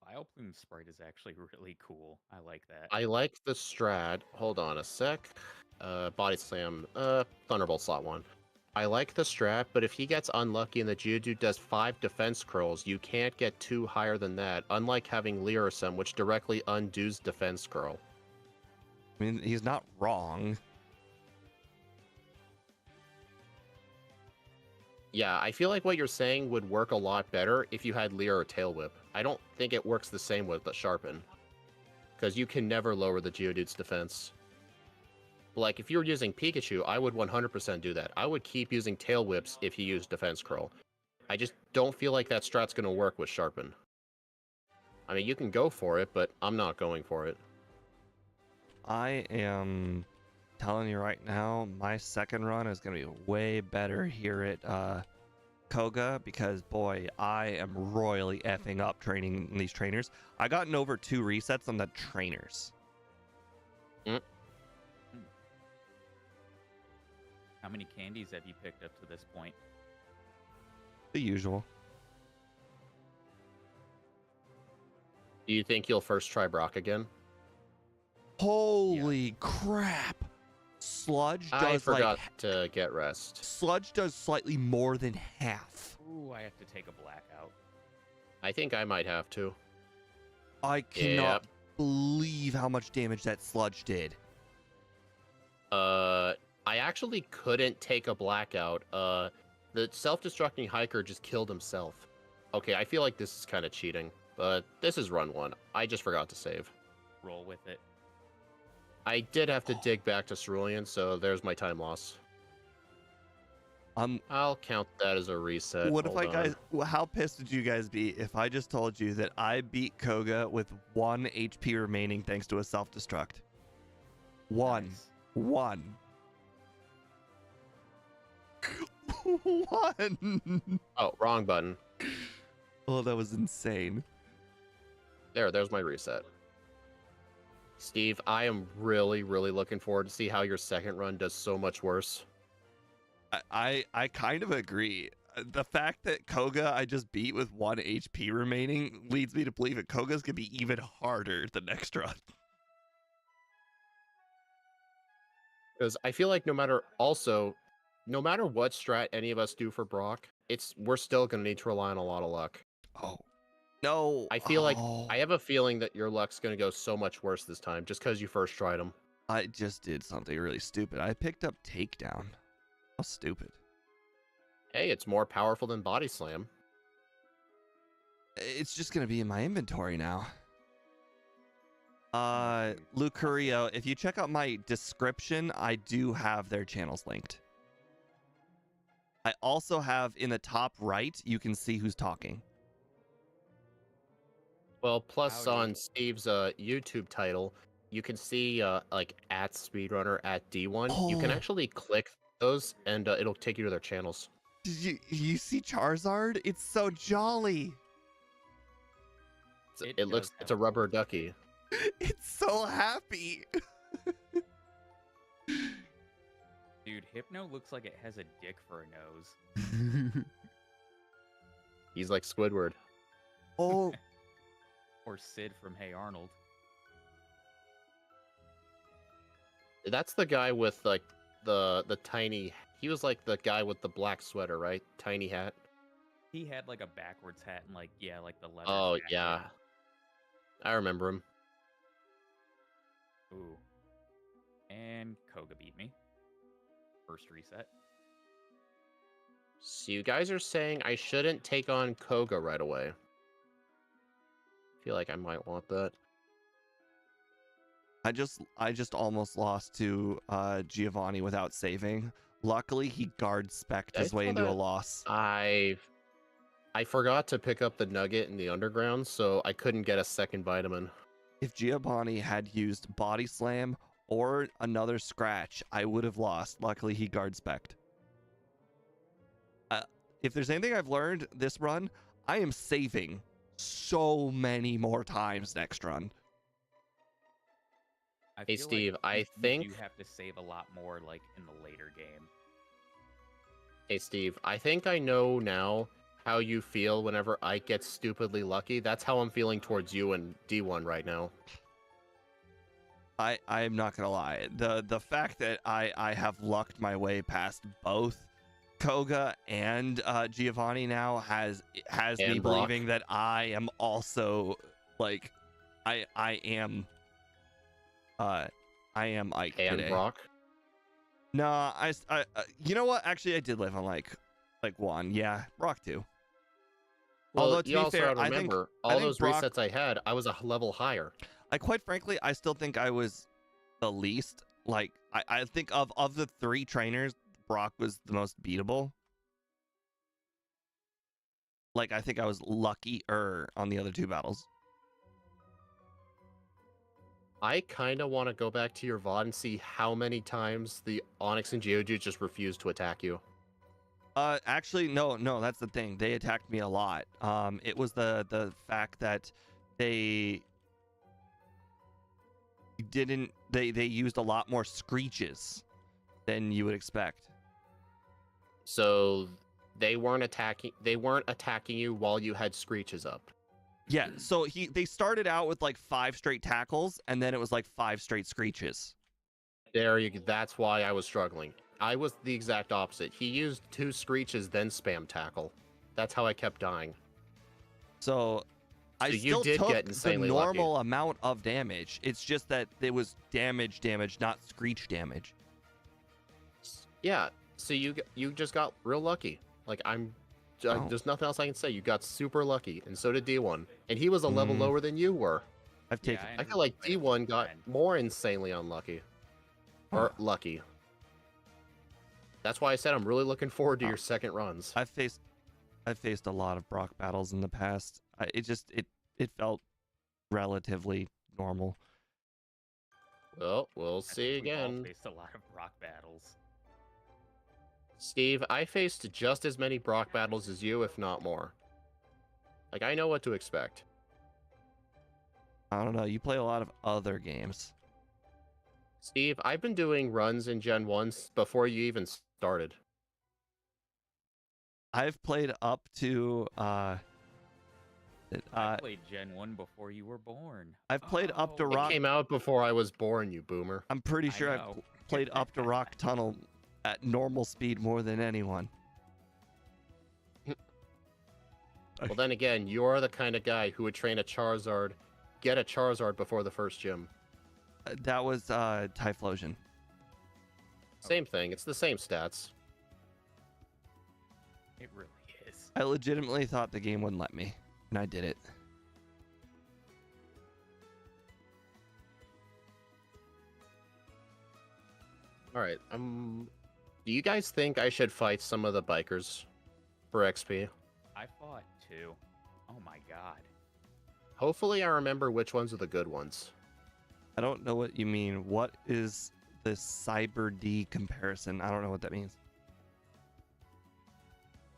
A: Vileplume sprite is actually really cool. I like that.
C: I like the strat. Hold on a sec. Body Slam. Thunderbolt slot 1. I like the strat, but if he gets unlucky and the Geodude does 5 defense curls, you can't get 2 higher than that, unlike having Lyrism, which directly undoes defense curl.
B: I mean, he's not wrong.
C: Yeah, I feel like what you're saying would work a lot better if you had Leer or Tail Whip. I don't think it works the same with the Sharpen, because you can never lower the Geodude's defense. Like, if you were using Pikachu, I would 100% do that. I would keep using Tail Whips if you use Defense Curl. I just don't feel like that strat's going to work with Sharpen. I mean, you can go for it, but I'm not going for it.
B: I am telling you right now, my second run is going to be way better here at Koga, because boy, I am royally effing up training these trainers. I gotten over 2 resets on the trainers.
A: How many candies have you picked up to this point?
B: The usual.
C: Do you think you'll first try Brock again?
B: Holy crap! Sludge does
C: I forgot to get rest.
B: Sludge does slightly more than half.
A: Ooh, I have to take a Blackout.
C: I think I might have to.
B: I cannot believe how much damage that Sludge did.
C: I actually couldn't take a Blackout. The self-destructing hiker just killed himself. Okay, I feel like this is kind of cheating, but this is run 1. I just forgot to save.
A: Roll with it.
C: I did have to dig back to Cerulean, so there's my time loss. I'll count that as a reset.
B: What if
C: Hold
B: guys? How pissed would you guys be if I just told you that I beat Koga with 1 HP remaining thanks to a self-destruct? One.
A: Nice.
B: One. One.
C: Oh, wrong button.
B: Oh, that was insane.
C: There's my reset. Steve, I am really, really looking forward to see how your second run does so much worse.
B: I kind of agree. The fact that Koga I just beat with 1 HP remaining leads me to believe that Koga's gonna be even harder the next run. Because
C: I feel like no matter what strat any of us do for Brock, we're still gonna need to rely on a lot of luck.
B: Oh. No.
C: I feel like
B: Oh.
C: I have a feeling that your luck's gonna go so much worse this time, just because you first tried them.
B: I just did something really stupid. I picked up takedown. How stupid.
C: Hey, it's more powerful than body slam.
B: It's just gonna be in my inventory now. Lucario, if you check out my description, I do have their channels linked. I also have in the top right, you can see who's talking.
C: Well, plus
A: Howdy.
C: on Steve's YouTube title, you can see like at speedrunner at D1. You can
B: Oh.
C: actually click those, and it'll take you to their channels.
B: Did you see Charizard? It's so jolly.
C: It looks it's a rubber ducky.
B: It's so happy.
A: Dude, Hypno looks like it has a dick for a nose.
C: He's like Squidward.
B: Oh.
A: Or Sid from Hey Arnold.
C: That's the guy with like the tiny. He was like the guy with the black sweater, right? Tiny hat.
A: He had like a backwards hat and like like the leather.
C: Oh
A: jacket.
C: yeah, I remember him.
A: Ooh. And Koga beat me. First reset.
C: So you guys are saying I shouldn't take on Koga right away. I feel like I might want that.
B: I just almost lost to Giovanni without saving. Luckily, he guard spec'd his way into a loss.
C: I forgot to pick up the nugget in the underground, so I couldn't get a second vitamin.
B: If Giovanni had used body slam or another scratch, I would have lost. Luckily, he guard spec'd. If there's anything I've learned this run, I am saving so many more times next run.
C: Hey,
A: feel
C: Steve, I
A: you
C: think...
A: you have to save a lot more like in the later game.
C: Hey, Steve, I think I know now how you feel whenever I get stupidly lucky. That's how I'm feeling towards you and D1 right now.
B: I'm not gonna lie. The fact that I have lucked my way past both Koga and Giovanni now has me
C: Brock.
B: believing that I am also like I am Ike
C: And
B: today.
C: Brock.
B: No, I you know what? Actually, I did live on like one. Yeah, Brock too.
C: Well,
B: Although to
C: you
B: be
C: also
B: fair,
C: gotta
B: I think
C: remember,
B: I
C: all
B: think
C: those
B: Brock,
C: resets I had, I was a level higher.
B: quite frankly, I still think I was the least. Like I think of the three trainers, Brock was the most beatable. Like I think I was luckier on the other two battles.
C: I kind of want to go back to your VOD and see how many times the Onyx and Geodude just refused to attack you.
B: Actually, no, that's the thing. They attacked me a lot. It was the fact that they used a lot more screeches than you would expect.
C: So they weren't attacking you while you had screeches up.
B: Yeah, so they started out with like 5 straight tackles, and then it was like 5 straight screeches.
C: That's why I was struggling. I was the exact opposite. He used 2 screeches, then spam tackle. That's how I kept dying.
B: So I
C: you
B: still
C: did
B: took
C: get
B: the
C: insanely
B: normal
C: lucky.
B: amount of damage. It's just that it was damage, not screech damage.
C: Yeah, so you just got real lucky. Like there's nothing else I can say. You got super lucky, and so did D1. And he was a level lower than you were.
B: I've taken.
C: I feel like D1 got more insanely unlucky. Or lucky. That's why I said I'm really looking forward to your second runs.
B: I've faced a lot of Brock battles in the past. It felt relatively normal.
C: Well, we'll see
A: We all
C: again.
A: faced a lot of Brock battles.
C: Steve, I faced just as many Brock battles as you, if not more. Like, I know what to expect.
B: I don't know. You play a lot of other games.
C: Steve, I've been doing runs in Gen 1 before you even started.
B: I've played up to
A: I played Gen 1 before you were born.
B: I've played up to
C: It
B: Rock.
C: came out before I was born, you boomer.
B: I'm pretty
A: I
B: sure I've
A: know.
B: played up to Rock Tunnel at normal speed more than anyone.
C: Well, then again, you're the kind of guy who would train a Charizard, get a Charizard before the first gym.
B: That was Typhlosion.
C: Same thing. It's the same stats.
A: It really is.
B: I legitimately thought the game wouldn't let me, and I did it.
C: All right. Do you guys think I should fight some of the bikers for XP?
A: I fought 2. Oh my god.
C: Hopefully, I remember which ones are the good ones.
B: I don't know what you mean. What is the Cyber D comparison? I don't know what that means.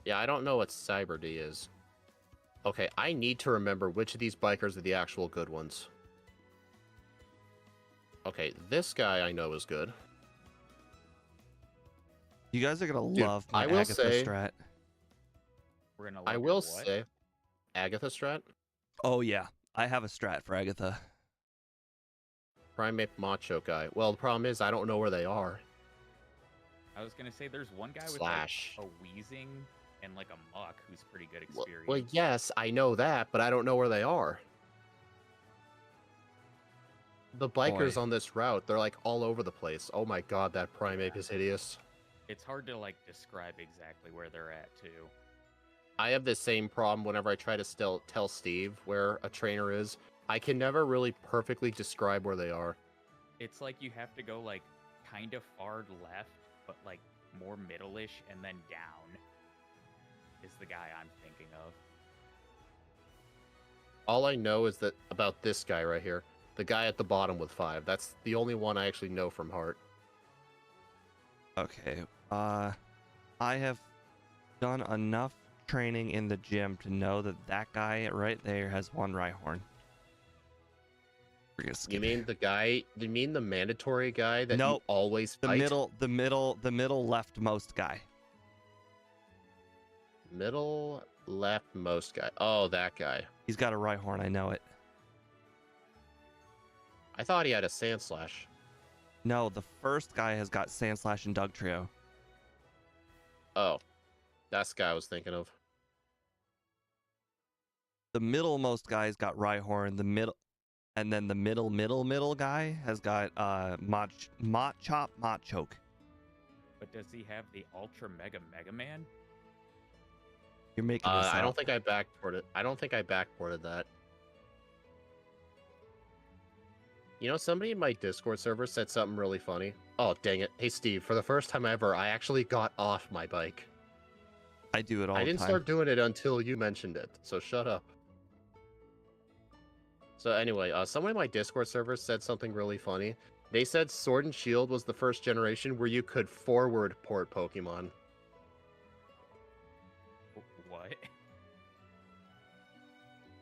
C: Yeah, I don't know what Cyber D is. Okay, I need to remember which of these bikers are the actual good ones. Okay, this guy I know is good.
B: You guys are gonna
C: Dude,
B: love my
C: I will
B: Agatha
C: say-
B: strat.
A: We're gonna look
C: I
A: at
C: will
A: what?
C: say, Agatha strat,
B: Oh yeah, I have a strat for Agatha.
C: Primate Macho guy. Well, the problem is I don't know where they are.
A: I was gonna say there's one guy with
C: Slash.
A: like, a wheezing and like a muck who's pretty good
C: Well,
A: experience.
C: yes, I know that, but I don't know where they are. The bikers
B: Boy.
C: on this route, they're like all over the place. Oh my god, that Primeape is hideous.
A: It's hard to like describe exactly where they're at too.
C: I have the same problem whenever I try to still tell Steve where a trainer is. I can never really perfectly describe where they are.
A: It's like you have to go like kind of far left, but like more middle-ish and then down is the guy I'm thinking of.
C: All I know is that about this guy right here. The guy at the bottom with 5. That's the only one I actually know from heart.
B: Okay. I have done enough training in the gym to know that that guy right there has 1 Rhyhorn. We're gonna skip
C: You mean the guy? You mean the mandatory guy that
B: Nope.
C: you always
B: the
C: fight?
B: middle leftmost guy.
C: Middle leftmost guy. Oh, that guy.
B: He's got a Rhyhorn. I know it.
C: I thought he had a Sandslash.
B: No, the first guy has got Sandslash and Dugtrio.
C: Oh, that's the guy I was thinking of.
B: The middlemost guy's got Rhyhorn. The middle, and then the middle guy has got Machop Machoke.
A: But does he have the Ultra Mega Man?
B: You're making this
C: I
B: up.
C: don't think I backported. I don't think I backported that. You know, somebody in my Discord server said something really funny. Oh, dang it. Hey, Steve, for the first time ever, I actually got off my bike.
B: I do it all
C: I
B: the
C: didn't
B: time.
C: start doing it until you mentioned it, so shut up. So anyway, someone in my Discord server said something really funny. They said Sword and Shield was the first generation where you could forward port Pokemon.
A: What?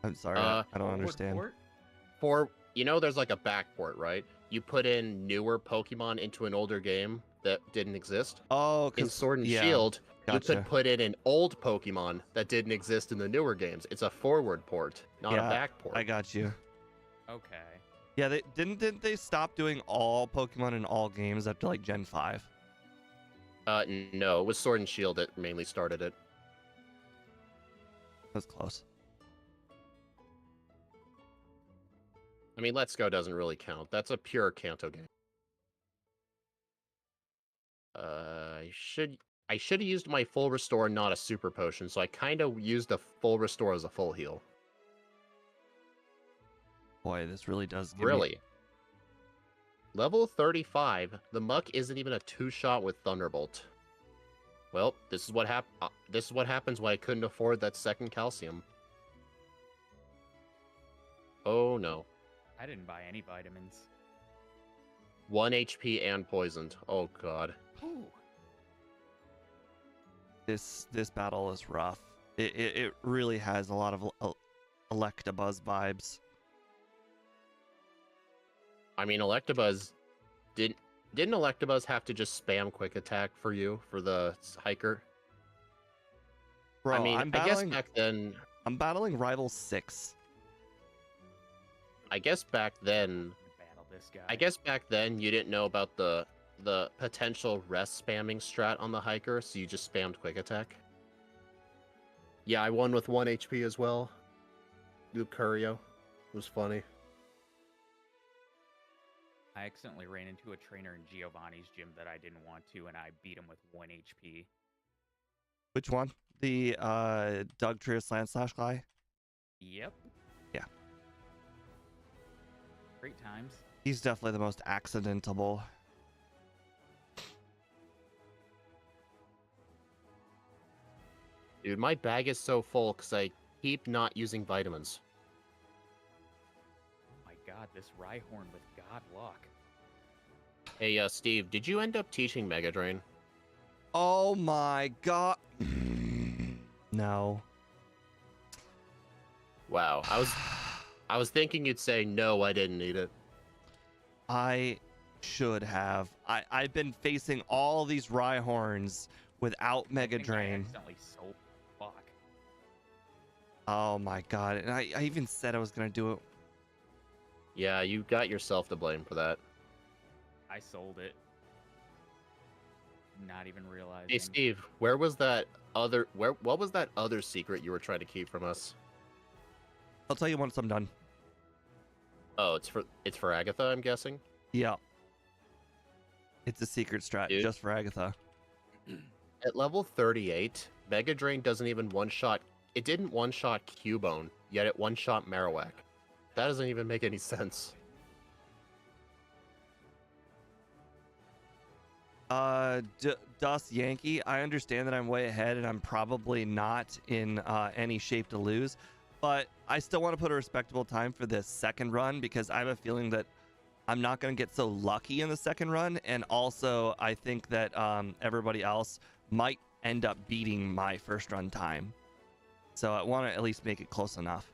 B: I'm sorry, I don't
A: Forward
B: understand.
A: port?
C: You know, there's like a backport, right? You put in newer Pokemon into an older game that didn't exist.
B: Oh,
C: In
B: because
C: Sword and
B: yeah,
C: Shield, you
B: gotcha.
C: could put in an old Pokemon that didn't exist in the newer games. It's a forward port, not
B: Yeah,
C: a back port.
B: I got you.
A: Okay.
B: Yeah, they didn't they stop doing all Pokemon in all games after like Gen 5?
C: No, it was Sword and Shield that mainly started it.
B: That's close.
C: I mean, Let's Go doesn't really count. That's a pure Kanto game. I should have used my full restore, not a super potion, so I kind of used a full restore as a full heal.
B: Boy, this really does give me-
C: Really? Level 35, the Muck isn't even a 2-shot with Thunderbolt. Well, this is what happens when I couldn't afford that second calcium. Oh no.
A: I didn't buy any vitamins.
C: 1 HP and poisoned. Oh god.
A: Ooh.
B: This battle is rough. It really has a lot of Electabuzz vibes.
C: I mean, Electabuzz didn't Electabuzz have to just spam quick attack for you for the hiker?
B: Bro,
C: I mean,
B: I'm
C: I guess
B: battling,
C: back then,
B: I'm battling Rival 6.
C: I guess back then
A: Battle this guy.
C: I guess back then you didn't know about the potential rest spamming strat on the hiker, so you just spammed quick attack. Yeah, I won with 1 HP as well. Lucario. It was funny.
A: I accidentally ran into a trainer in Giovanni's gym that I didn't want to, and I beat him with 1 HP.
B: Which one? The Doug Trio Slant Slash guy?
A: Yep.
B: Yeah.
A: Great times.
B: He's definitely the most accidentable.
C: Dude, my bag is so full because I keep not using vitamins.
A: Oh my god, this Rhyhorn with God luck.
C: Hey, Steve, did you end up teaching Mega Drain?
B: Oh my god. No.
C: Wow, I was thinking you'd say no, I didn't need it.
B: I should have. I've been facing all these Rhyhorns without Mega
A: I think I
B: Drain.
A: accidentally sold. Fuck.
B: Oh my god. And I even said I was gonna do it.
C: Yeah, you got yourself to blame for that.
A: I sold it. Not even realizing.
C: Hey, Steve, what was that other secret you were trying to keep from us?
B: I'll tell you once I'm done.
C: Oh, it's for Agatha, I'm guessing.
B: Yeah. It's a secret strat
C: Dude.
B: just for Agatha.
C: At level 38, Mega Drain doesn't even one-shot. It didn't one-shot Cubone, yet it one-shot Marowak. That doesn't even make any sense.
B: Dust Yankee, I understand that I'm way ahead and I'm probably not in any shape to lose, but I still want to put a respectable time for this second run because I have a feeling that I'm not going to get so lucky in the second run, and also I think that everybody else might end up beating my first run time. So I want to at least make it close enough.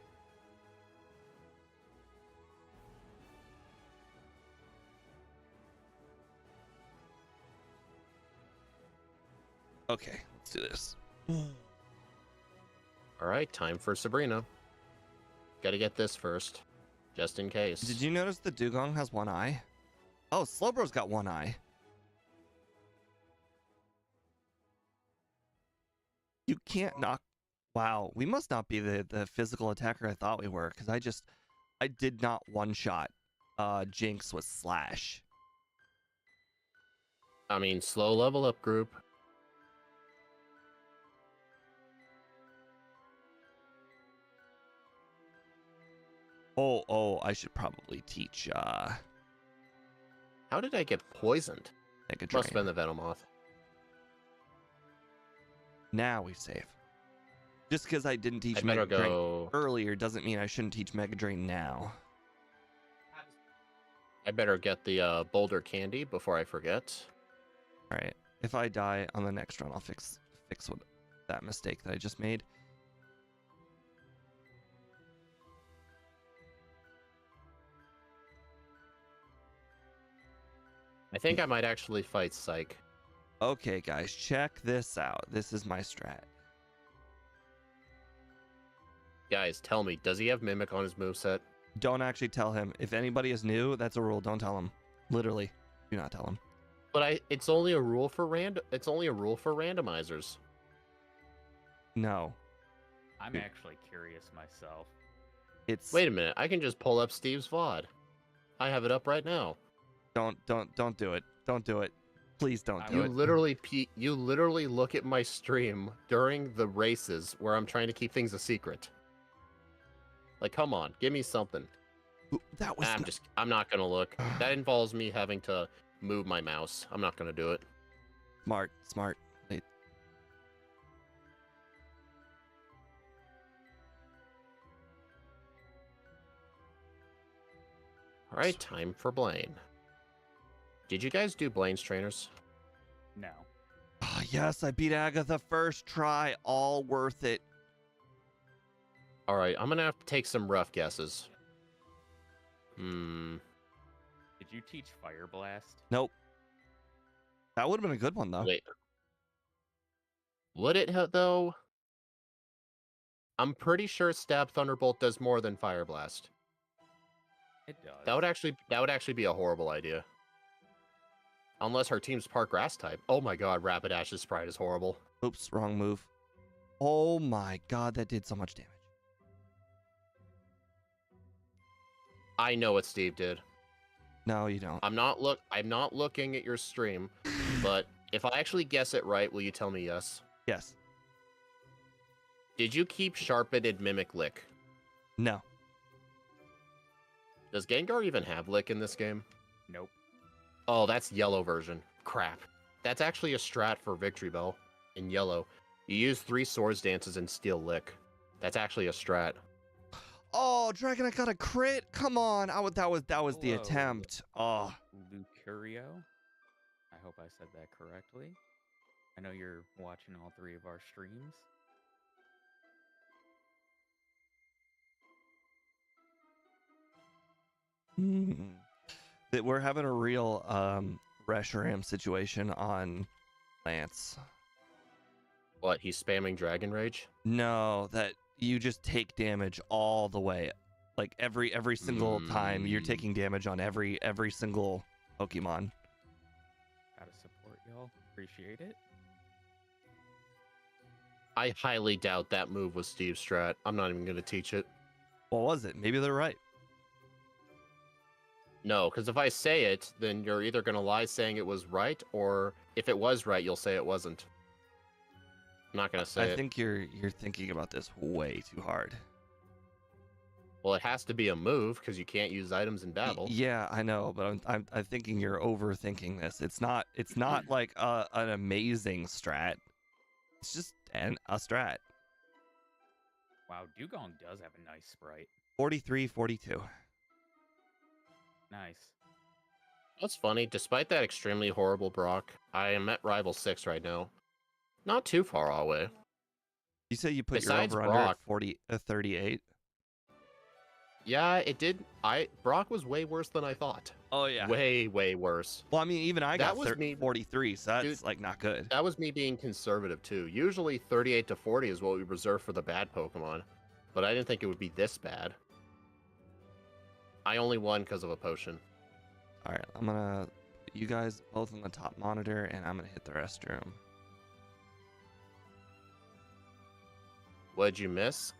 B: Okay, let's do this.
C: All right, time for Sabrina. Gotta get this first, just in case.
B: Did you notice the Dugong has one eye? Oh, Slowbro's got one eye. You can't knock. Wow, we must not be the physical attacker I thought we were, because I did not one-shot Jinx with Slash.
C: I mean, slow level up group.
B: Oh, I should probably teach
C: How did I get poisoned?
B: Mega Drain.
C: Must have been the Venomoth.
B: Now we save. Just because I didn't teach
C: I better
B: Mega Drain
C: go.
B: earlier doesn't mean I shouldn't teach Mega Drain now.
C: I better get the Boulder Candy before I forget.
B: All right. If I die on the next run, I'll fix what that mistake that I just made.
C: I think I might actually fight Psych.
B: Okay, guys, check this out. This is my strat.
C: Guys, tell me, does he have Mimic on his moveset?
B: Don't actually tell him. If anybody is new, that's a rule. Don't tell him. Literally, do not tell him.
C: But it's only a rule for randomizers.
B: No.
A: I'm actually curious myself.
B: It's
C: Wait a minute, I can just pull up Steve's VOD. I have it up right now.
B: don't do it. Don't do it. Please don't do it.
C: You literally look at my stream during the races where I'm trying to keep things a secret. Like, come on, give me something.
B: That was
C: I'm not gonna look. That involves me having to move my mouse. I'm not gonna do it.
B: smart. Wait.
C: All right, time for Blaine. Did you guys do Blaine's trainers?
A: No.
B: Oh, yes, I beat Agatha first try. All worth it.
C: All right, I'm gonna have to take some rough guesses.
A: Did you teach Fire Blast?
B: Nope. That would have been a good one though.
C: Wait. Would it though? I'm pretty sure Stab Thunderbolt does more than Fire Blast.
A: It does.
C: That would actually be a horrible idea. Unless her team's Park Grass type. Oh my god, Rapidash Sprite is horrible.
B: Oops, wrong move. Oh my god, that did so much damage.
C: I know what Steve did.
B: No, you don't.
C: I'm not looking at your stream, but if I actually guess it right, will you tell me yes?
B: Yes.
C: Did you keep sharpened Mimic Lick?
B: No.
C: Does Gengar even have Lick in this game?
A: Nope.
C: Oh, that's yellow version. Crap. That's actually a strat for Victory Bell in yellow. You use 3 Swords Dances and Steel Lick. That's actually a strat.
B: Oh, Dragonite got a crit. Come on. That was the
A: Hello,
B: attempt. Oh.
A: Lucario. I hope I said that correctly. I know you're watching all 3 of our streams.
B: That we're having a real Reshiram situation on Lance.
C: What, he's spamming Dragon Rage?
B: No, that you just take damage all the way. Like every single time you're taking damage on every single Pokemon.
A: Gotta support y'all. Appreciate it.
C: I highly doubt that move was Steve's strat. I'm not even going to teach it.
B: What was it? Maybe they're right.
C: No, because if I say it, then you're either going to lie saying it was right, or if it was right, you'll say it wasn't. I'm not going to say it.
B: I think you're thinking about this way too hard.
C: Well, it has to be a move, because you can't use items in battle.
B: Yeah, I know, but I'm thinking you're overthinking this. It's not like an amazing strat. It's just a strat.
A: Wow, Dugong does have a nice sprite.
B: 43-42.
A: Nice.
C: That's funny. Despite that extremely horrible Brock, I am at Rival 6 right now. Not too far away.
B: You said you put
C: Besides
B: your over-under
C: Brock,
B: at 38?
C: Yeah, it did. Brock was way worse than I thought.
B: Oh, yeah.
C: Way worse.
B: Well, I mean, even I got
C: me,
B: 43, so that's,
C: dude,
B: like, not good.
C: That was me being conservative, too. Usually 38 to 40 is what we reserve for the bad Pokemon. But I didn't think it would be this bad. I only won because of a potion.
B: All right, I'm going to put you guys both on the top monitor, and I'm going to hit the restroom.
C: What'd you miss?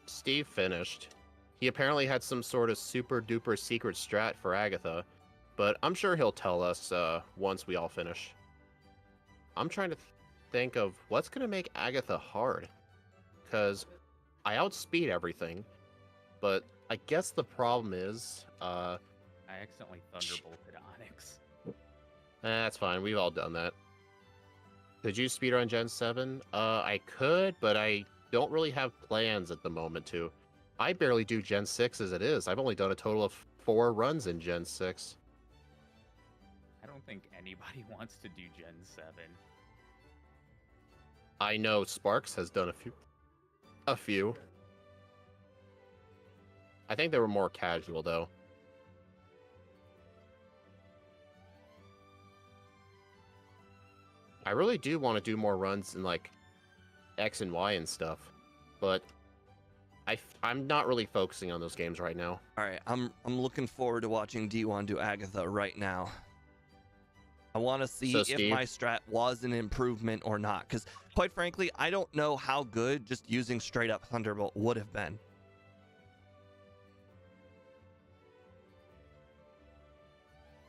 C: Steve finished. He apparently had some sort of super duper secret strat for Agatha, but I'm sure he'll tell us once we all finish. I'm trying to think of what's going to make Agatha hard, because I outspeed everything, but I guess the problem is...
A: I accidentally Thunderbolted Onyx.
C: That's fine, we've all done that. Could you speedrun Gen 7? I could, but I don't really have plans at the moment to. I barely do Gen 6 as it is. I've only done a total of 4 runs in Gen 6.
A: I don't think anybody wants to do Gen 7.
C: I know Sparks has done a few. I think they were more casual, though. I really do want to do more runs in, like, X and Y and stuff, but I'm not really focusing on those games right now.
B: All right, I'm looking forward to watching D1 do Agatha right now. I want to see if my strat was an improvement or not, because quite frankly, I don't know how good just using straight up Thunderbolt would have been.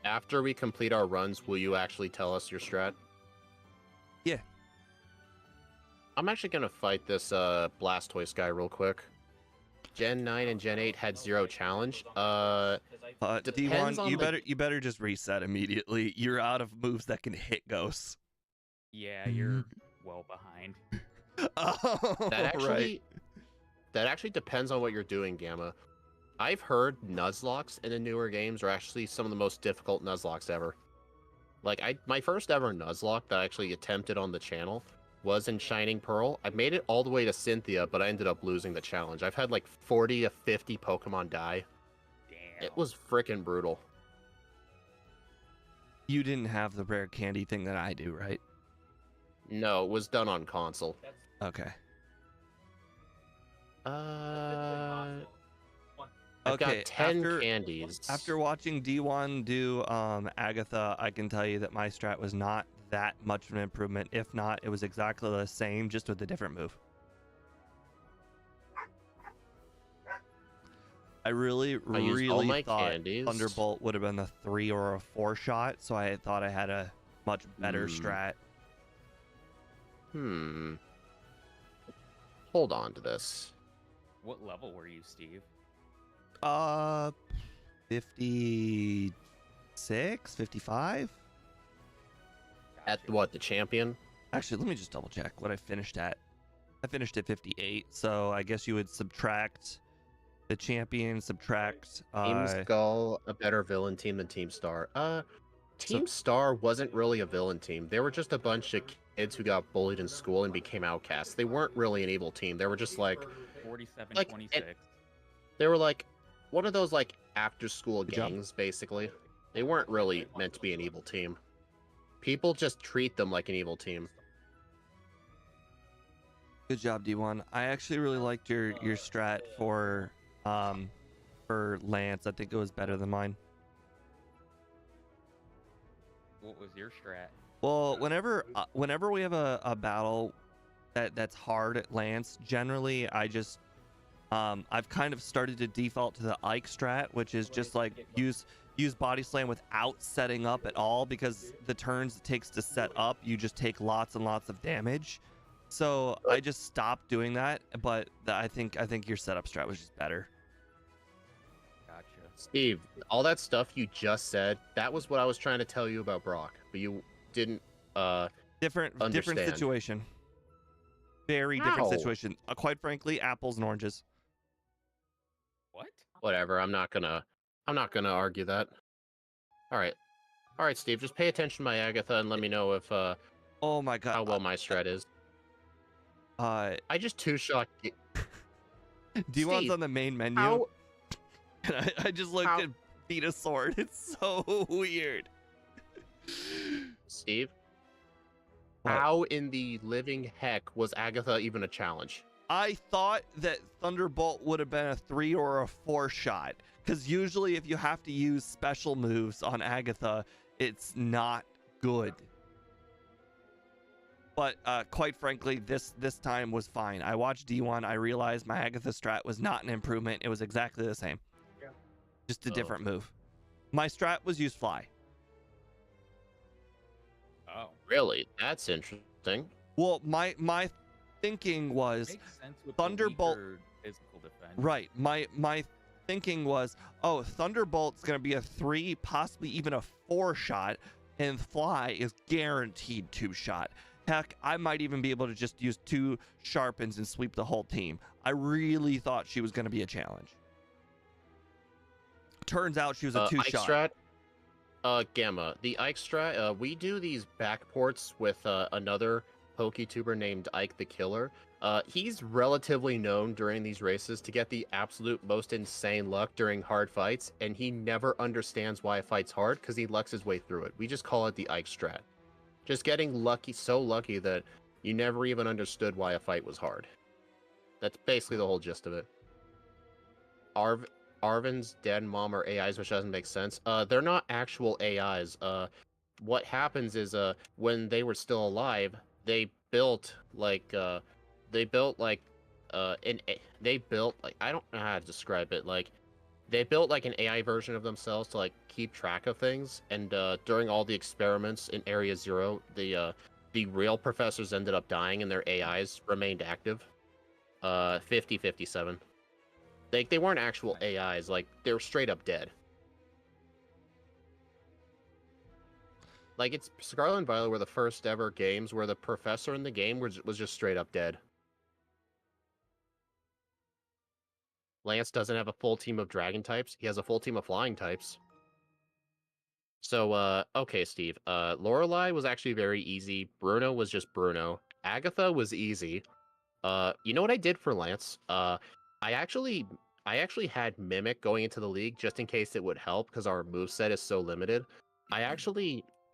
C: After we complete our runs, will you actually tell us your strat?
B: Yeah.
C: I'm actually going to fight this Blastoise guy real quick. Gen 9 and Gen 8 had 0 challenge.
B: D1, you better just reset immediately. You're out of moves that can hit ghosts.
A: Yeah, you're well behind.
B: Oh,
C: that actually depends on what you're doing, Gamma. I've heard Nuzlocke in the newer games are actually some of the most difficult Nuzlocke ever. Like, my first ever Nuzlocke that I actually attempted on the channel was in Shining Pearl. I made it all the way to Cynthia, but I ended up losing the challenge. I've had like 40 to 50 Pokemon die.
A: Damn.
C: It was freaking brutal.
B: You didn't have the rare candy thing that I do, right?
C: No, it was done on console.
B: Okay.
C: I've got 10 candies.
B: After watching D1 do Agatha, I can tell you that my strat was not that much of an improvement. If not, it was exactly the same, just with a different move. I really thought
C: candies.
B: Thunderbolt would have been a 3 or a 4 shot, so I thought I had a much better strat.
C: Hold on to this.
A: What level were you, Steve?
B: 56, 55?
C: At what, the champion?
B: Actually, let me just double check what I finished at. I finished at 58, so I guess you would subtract the champion, subtract
C: Team Skull, a better villain team than Team Star. Team Star wasn't really a villain team. They were just a bunch of kids who got bullied in school and became outcasts. They weren't really an evil team. They were just like
A: 47-26.
C: They were like one of those like after school gangs, basically. They weren't really meant to be an evil team. People just treat them like an evil team.
B: Good job, D1. I actually really liked your strat for Lance. I think it was better than mine.
A: What was your strat?
B: Well, whenever we have a battle that's hard at Lance, generally I just I've kind of started to default to the Ike strat, which is just like use body slam without setting up at all, because the turns it takes to set up, you just take lots and lots of damage. So I just stopped doing that, but I think your setup strat was just better.
A: Gotcha.
C: Steve, all that stuff you just said, that was what I was trying to tell you about Brock, but you didn't
B: different
C: understand.
B: situation. Very different situation. Quite frankly, apples and oranges.
A: What?
C: Whatever, I'm not gonna argue that. All right, Steve, just pay attention to my Agatha and let me know if
B: oh my god,
C: how well my strat is. I just two-shot.
B: D1's on the main menu. And I just looked at Venusaur. It's so weird.
C: Steve,
B: what?
C: How in the living heck was Agatha even a challenge?
B: I thought that Thunderbolt would have been a 3 or a 4 shot, because usually if you have to use special moves on Agatha, it's not good. But quite frankly, this time was fine. I watched D1. I realized my Agatha strat was not an improvement. It was exactly the same. Yeah. Just a different move. My strat was use fly.
A: Oh.
C: Really? That's interesting.
B: Well, my thinking was
A: Makes sense with
B: Thunderbolt.
A: Physical defense.
B: Right. My thinking was, oh, Thunderbolt's going to be a 3, possibly even a 4 shot, and fly is guaranteed 2 shot. Heck, I might even be able to just use 2 sharpens and sweep the whole team. I really thought she was going to be a challenge. Turns out she was a 2 shot.
C: Ike strat, Gamma. The Ike strat, we do these backports with another PokeTuber named Ike the Killer. He's relatively known during these races to get the absolute most insane luck during hard fights, and he never understands why a fight's hard because he lucks his way through it. We just call it the Ike strat. Just getting lucky, so lucky that you never even understood why a fight was hard. That's basically the whole gist of it. Arvin's dead mom are AIs, which doesn't make sense. They're not actual AIs. What happens is when they were still alive, they built like I don't know how to describe it. Like they built like an AI version of themselves to like keep track of things, and during all the experiments in Area 0, the real professors ended up dying and their AIs remained active. 50-57. They weren't actual AIs, like they were straight up dead. Like it's Scarlet and Violet were the first ever games where the professor in the game was just straight up dead. Lance doesn't have a full team of dragon types. He has a full team of flying types. So, okay, Steve. Lorelei was actually very easy. Bruno was just Bruno. Agatha was easy. You know what I did for Lance? I actually had Mimic going into the league just in case it would help because our moveset is so limited. I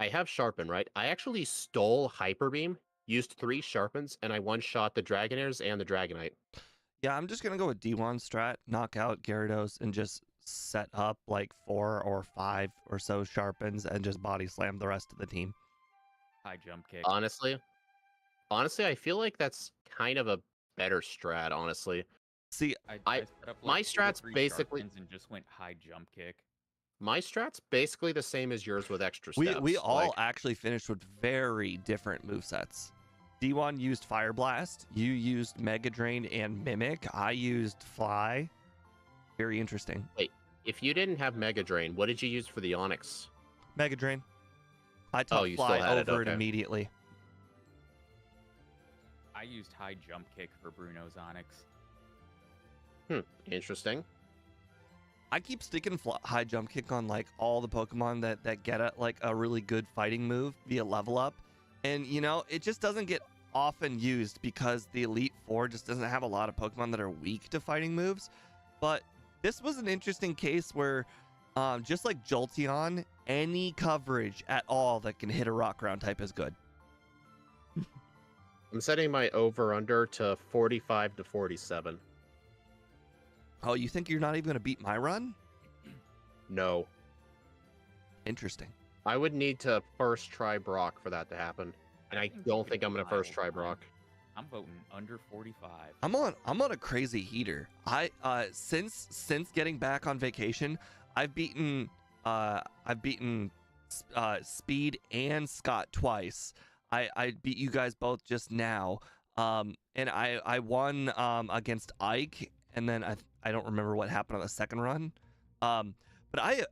C: have Sharpen, right? I actually stole Hyper Beam, used 3 Sharpens, and I one-shot the Dragonairs and the Dragonite.
B: Yeah, I'm just going to go with D1 strat, knock out Gyarados, and just set up like 4 or 5 or so Sharpens and just body slam the rest of the team.
A: High jump kick.
C: Honestly, I feel like that's kind of a better strat, honestly.
B: See,
A: I set up
C: My
A: like 2 to
C: strat's
A: 3
C: basically
A: sharpens and just went high jump kick.
C: the same as yours with extra
B: we
C: steps.
B: all actually finished with very different movesets. D1 used Fire Blast, you used Mega Drain and Mimic, I used Fly. Very interesting.
C: Wait, if you didn't have Mega Drain, what did you use for the Onyx?
B: Mega Drain. I took
C: you
B: Fly
C: still had it,
B: over it
C: okay.
B: immediately.
A: I used high jump kick for Bruno's Onyx.
C: Interesting.
B: I keep sticking high jump kick on like all the Pokemon that get at like a really good fighting move via level up, and you know it just doesn't get often used because the Elite Four just doesn't have a lot of Pokemon that are weak to fighting moves. But this was an interesting case where, just like Jolteon, any coverage at all that can hit a Rock Ground type is good.
C: I'm setting my over/under to 45 to 47.
B: Oh, you think you're not even gonna beat my run?
C: No.
B: Interesting.
C: I would need to first try Brock for that to happen. And I don't think I'm going to first try Brock.
A: I'm voting under 45.
B: I'm on a crazy heater. Since getting back on vacation, I've beaten Speed and Scott twice. I beat you guys both just now. And I won against Ike, and then I don't remember what happened on the second run. But I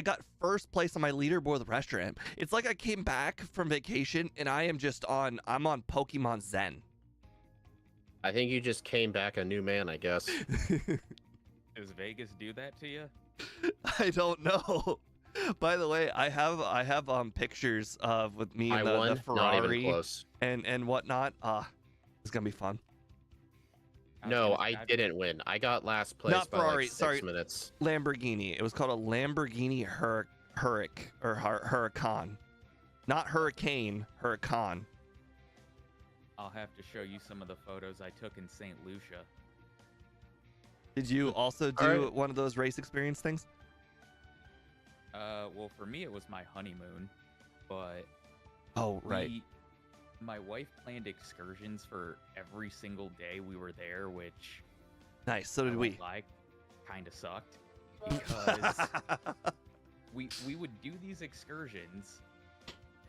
B: got first place on my leaderboard with Restaurant. It's like I came back from vacation and I'm on Pokemon Zen.
C: I think you just came back a new man, I guess.
A: Does Vegas do that to you?
B: I don't know. By the way, I have pictures of with me and the
C: not even
B: Ferrari
C: close.
B: and whatnot. It's gonna be fun.
C: No, I didn't win. I got last place
B: Not
C: by
B: Ferrari,
C: like 6
B: sorry.
C: minutes.
B: Lamborghini. It was called a Lamborghini Huracan. Not Hurricane, Huracan.
A: I'll have to show you some of the photos I took in St. Lucia.
B: Did you also do one of those race experience things?
A: Well, for me, it was my honeymoon, but
B: Oh, right.
A: My wife planned excursions for every single day we were there, which
B: Nice. So did we.
A: Like, kind of sucked because we would do these excursions,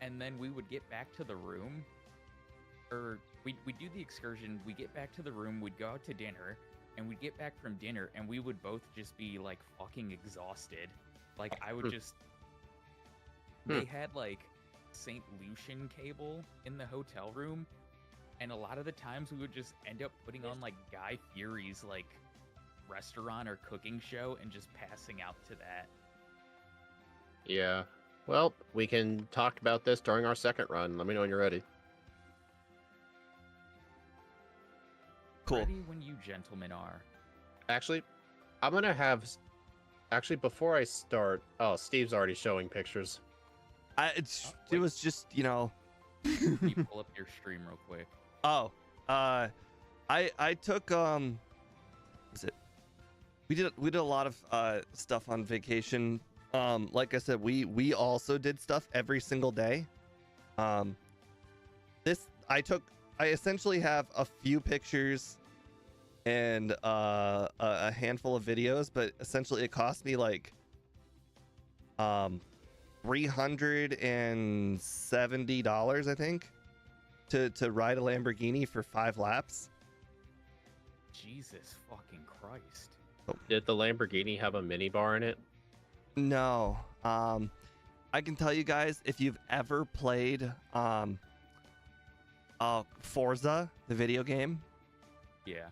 A: and then we would get back to the room, or we'd do the excursion, we get back to the room, we'd go out to dinner, and we'd get back from dinner, and we would both just be like fucking exhausted. Like I would just. They had like St. Lucian cable in the hotel room, and a lot of the times we would just end up putting on like Guy Fieri's like restaurant or cooking show and just passing out to that.
C: Yeah. Well, we can talk about this during our second run. Let me know when you're ready.
B: Cool.
A: Ready when you gentlemen are.
C: Actually, I'm gonna have. Actually, before I start, Steve's already showing pictures.
B: It was just, you know.
A: Can you pull up your stream real quick?
B: I took we did a lot of stuff on vacation. Like I said, we also did stuff every single day. I essentially have a few pictures and a handful of videos, but essentially it cost me like $370, I think, to ride a Lamborghini for 5 laps.
A: Jesus fucking Christ.
C: Did the Lamborghini have a minibar in it?
B: No. I can tell you guys, if you've ever played Forza, the video game,
A: Yeah.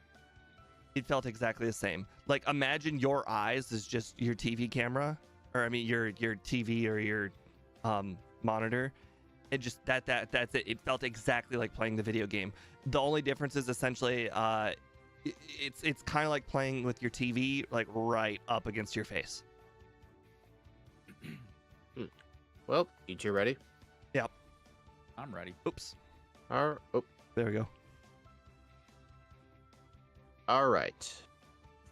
B: it felt exactly the same. Like, imagine your eyes is just your TV camera, or I mean your TV or your monitor. It just that's it. It felt exactly like playing the video game. The only difference is essentially it's kind of like playing with your TV like right up against your face.
C: Well, you two ready?
B: Yep.
A: I'm ready.
B: Oops.
C: Oh,
B: There we go.
C: all right.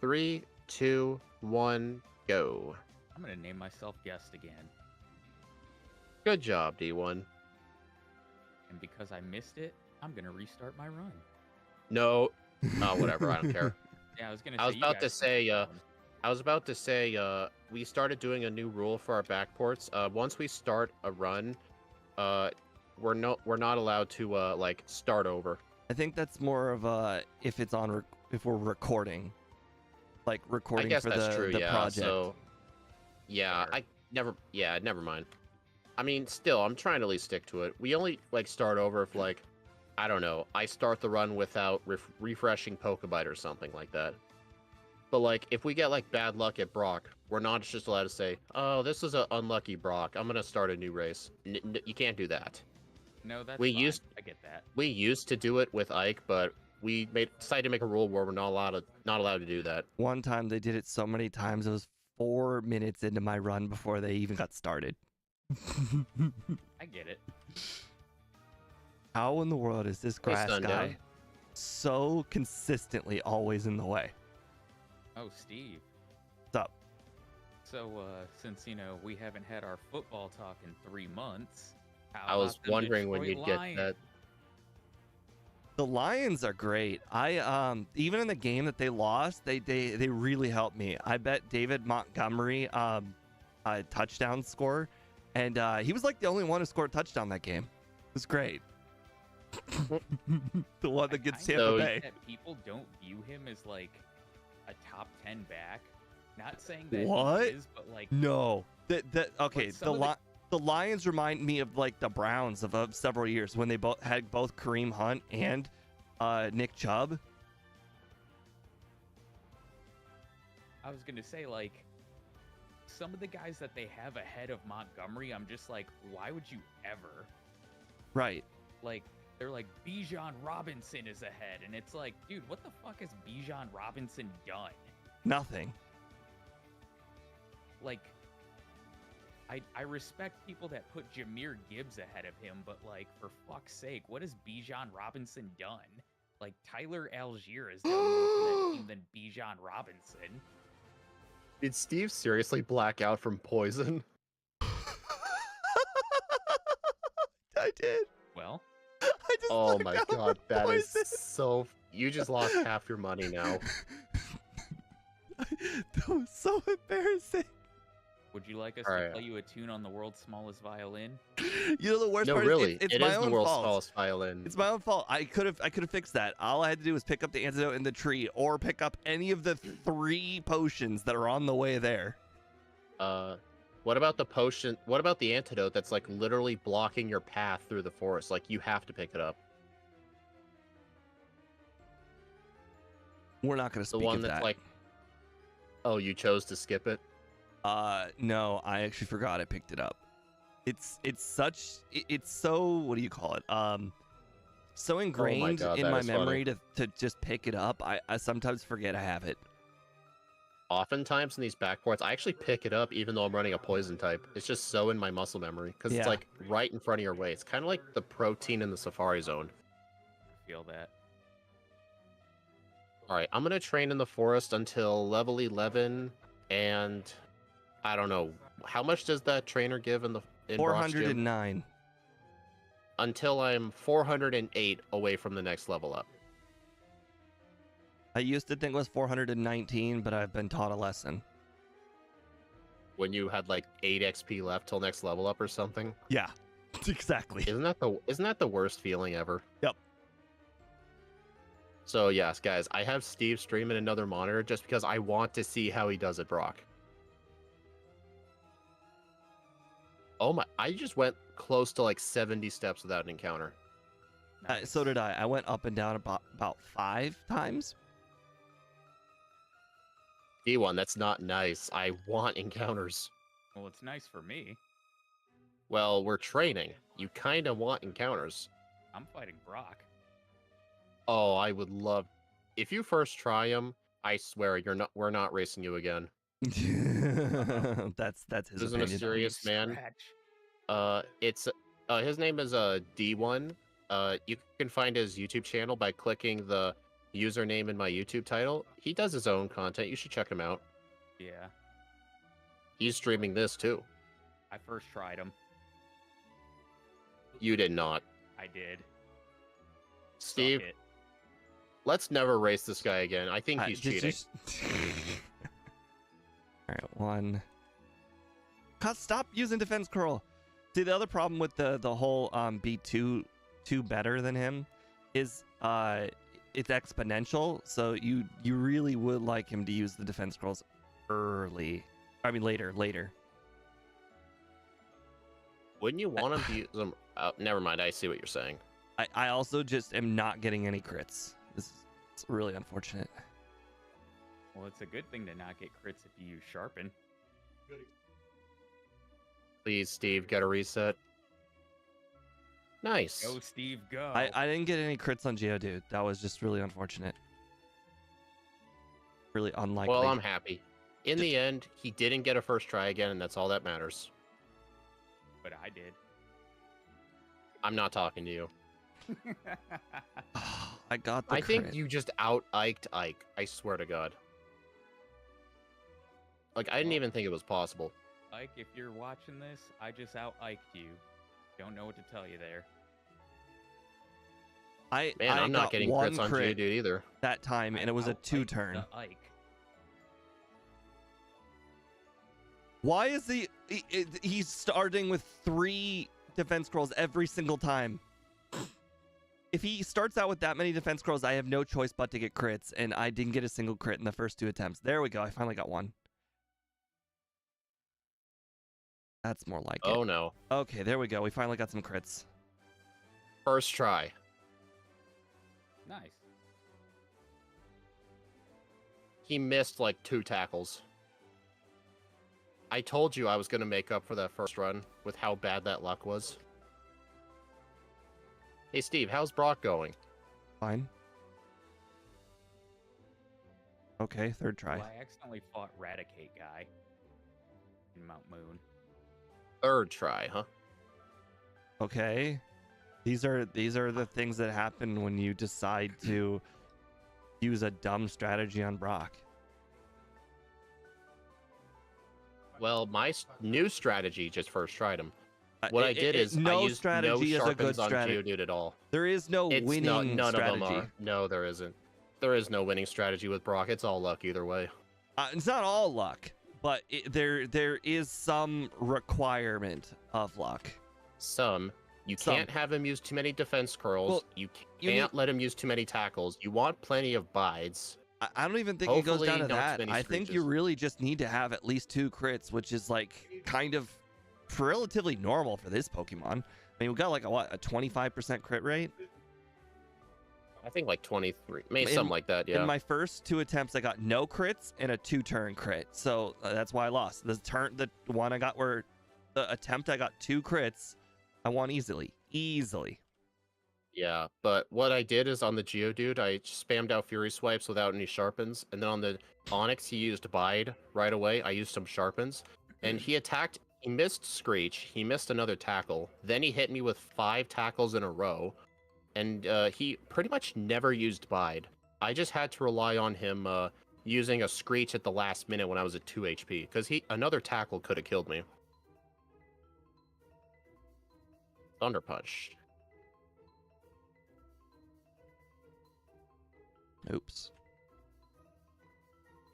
C: 3, 2, 1, go.
A: I'm gonna name myself guest again.
C: Good job, D1.
A: and because I missed it, I'm gonna restart my run.
C: No, whatever. I don't care.
A: Yeah, I was gonna
C: I
A: say
C: was
A: you
C: about
A: guys
C: to
A: can
C: say,
A: keep going.
C: I was about to say, we started doing a new rule for our backports. Once we start a run, we're not allowed to like start over.
B: I think that's more of a if it's on if we're recording, like
C: I
B: recording
C: guess
B: for
C: that's
B: the
C: true.
B: the
C: Yeah.
B: project.
C: So, yeah,
A: Fair.
C: never mind. I mean, still, I'm trying to at least stick to it. We only like start over if like, I don't know, I start the run without refreshing Pokebite or something like that. But like, if we get like bad luck at Brock, we're not just allowed to say, "Oh, this is an unlucky Brock. I'm gonna start a new race." You can't do that.
A: No, that's
C: We
A: fine.
C: used
A: I get that.
C: we used to do it with Ike, but we decided to make a rule where we're not allowed to do that.
B: One time they did it so many times, it was 4 minutes into my run before they even got started.
A: I get it.
B: How in the world is this grass
C: Sundown.
B: guy so consistently always in the way?
A: Oh, Steve.
B: What's up?
A: So, since we haven't had our football talk in 3 months,
C: I was wondering when you'd get that.
B: The Lions are great. I even in the game that they lost, they really helped me. I bet David Montgomery a touchdown score, and he was like the only one who scored a touchdown that game. It was great. The one that gets Tampa Bay.
A: That people don't view him as like a top 10 back. Not saying that
B: What?
A: he is, but like
B: No. Okay.
A: But some of
B: The Lions remind me of like the Browns of several years when they had both Kareem Hunt and Nick Chubb.
A: I was gonna say, like, some of the guys that they have ahead of Montgomery, I'm just like, why would you ever?
B: Right.
A: Like, they're like, Bijan Robinson is ahead, and it's like, dude, what the fuck has Bijan Robinson done?
B: Nothing.
A: Like, I respect people that put Jahmyr Gibbs ahead of him, but like, for fuck's sake, what has Bijan Robinson done? Like, Tyler Algier has done more for that team than Bijan Robinson.
C: Did Steve seriously black out from poison?
B: I did.
A: Well,
B: I just
C: Oh
B: blacked
C: my
B: out
C: god,
B: from
C: that is
B: poison.
C: so. You just lost half your money now.
B: That was so embarrassing.
A: would you like us
C: All
A: to
C: right.
A: play you a tune on the world's smallest violin?
B: You know the worst
C: No,
B: part
C: really,
B: is it's
C: it
B: my
C: is
B: own
C: the world's
B: fault.
C: smallest violin.
B: It's my own fault. I could have fixed that. All I had to do was pick up the antidote in the tree or pick up any of the 3 potions that are on the way there.
C: What about the potion? What about the antidote that's like literally blocking your path through the forest? Like you have to pick it up.
B: We're not going to
C: The
B: speak
C: one
B: of
C: that's
B: that.
C: like, oh, you chose to skip it.
B: No, I actually forgot I picked it up. It's so, what do you call it? So ingrained
C: God,
B: in
C: that
B: my
C: is
B: memory to just pick it up. I sometimes forget I have it.
C: Oftentimes in these backports, I actually pick it up even though I'm running a poison type. It's just so in my muscle memory because
B: Yeah.
C: it's like right in front of your way. It's kind of like the protein in the Safari Zone.
A: I feel that.
C: All right, I'm gonna train in the forest until level 11, and I don't know how much does that trainer give in Brock's gym?
B: 409.
C: Until I'm 408 away from the next level up.
B: I used to think it was 419, but I've been taught a lesson.
C: When you had like 8 XP left till next level up or something.
B: Yeah, exactly.
C: Isn't that the worst feeling ever?
B: Yep.
C: So yes, guys, I have Steve stream in another monitor just because I want to see how he does at Brock. Oh my, I just went close to like 70 steps without an encounter.
B: So did I. I went up and down about 5 times.
C: D1, that's not nice. I want encounters.
A: Well, it's nice for me.
C: Well, we're training. You kind of want encounters.
A: I'm fighting Brock.
C: Oh, I would love. If you first try him, I swear we're not racing you again.
B: That's his
C: This is a
B: opinion.
C: mysterious man.
A: Scratch.
C: It's his name is D1. You can find his YouTube channel by clicking the username in my YouTube title. He does his own content. You should check him out.
A: Yeah,
C: He's streaming this too.
A: I first tried him.
C: You did not.
A: I did.
C: Steve,
A: Suck it.
C: let's never race this guy again. I think he's cheating.
B: All right, 1. God, stop using defense curl. See, the other problem with the whole be two better than him is it's exponential. So you really would like him to use the defense curls early. I mean later.
C: Wouldn't you want him to use them? Never mind. I see what you're saying.
B: I also just am not getting any crits. It's really unfortunate.
A: Well, it's a good thing to not get crits if you use sharpen.
C: Please, Steve, get a reset. Nice.
A: Go, Steve, go.
B: I didn't get any crits on Geodude. That was just really unfortunate. Really unlikely.
C: Well, I'm happy. In the end, he didn't get a first try again, and that's all that matters.
A: But I did.
C: I'm not talking to you.
B: I got the
C: I think
B: crit.
C: you just out-iked Ike. I swear to God. Like, I didn't even think it was possible.
A: Ike, if you're watching this, I just out-iked you. Don't know what to tell you there.
B: Man,
C: I'm not getting
B: one
C: crits on
B: crit
C: Geodude either.
B: that time, and it was a
A: Out-iked
B: 2-turn.
A: the Ike.
B: Why is he's starting with 3 defense scrolls every single time? If he starts out with that many defense scrolls, I have no choice but to get crits, and I didn't get a single crit in the first 2 attempts. There we go. I finally got one. That's more like it.
C: Oh, no.
B: Okay, there we go. We finally got some crits.
C: First try.
A: Nice.
C: He missed like 2 tackles. I told you I was going to make up for that first run with how bad that luck was. Hey, Steve, how's Brock going?
B: Fine. Okay, 3rd try.
A: Well, I accidentally fought Raticate guy in Mount Moon.
C: 3rd try, huh?
B: Okay. These are the things that happen when you decide to use a dumb strategy on Brock.
C: Well, my new strategy just first tried him. What I did is
B: no
C: I used
B: strategy
C: no
B: is a good
C: sharpens on
B: strategy.
C: Geodude at all.
B: There is no
C: It's
B: winning
C: none
B: strategy.
C: of them are. No, there isn't. There is no winning strategy with Brock. It's all luck either way.
B: It's not all luck, but there is some requirement of luck.
C: You can't have him use too many defense curls.
B: Well,
C: You can't let him use too many tackles. You want plenty of bides.
B: I don't even think it goes down to
C: Hopefully not
B: that.
C: too many
B: I think you
C: screeches.
B: really just need to have at least 2 crits, which is like kind of relatively normal for this Pokemon. I mean, we got like a 25% crit rate.
C: I think like 23, maybe something like that. Yeah.
B: In my first 2 attempts, I got no crits and a 2-turn crit, so that's why I lost. The one I got where the attempt I got 2 crits, I won easily.
C: Yeah, but what I did is on the Geodude, I spammed out Fury Swipes without any sharpens, and then on the Onix, he used Bide right away. I used some sharpens, and he attacked. He missed Screech. He missed another tackle. Then he hit me with 5 tackles in a row, and he pretty much never used Bide. I just had to rely on him using a Screech at the last minute when I was at 2 HP, because another tackle could have killed me. Thunder Punch.
B: Oops.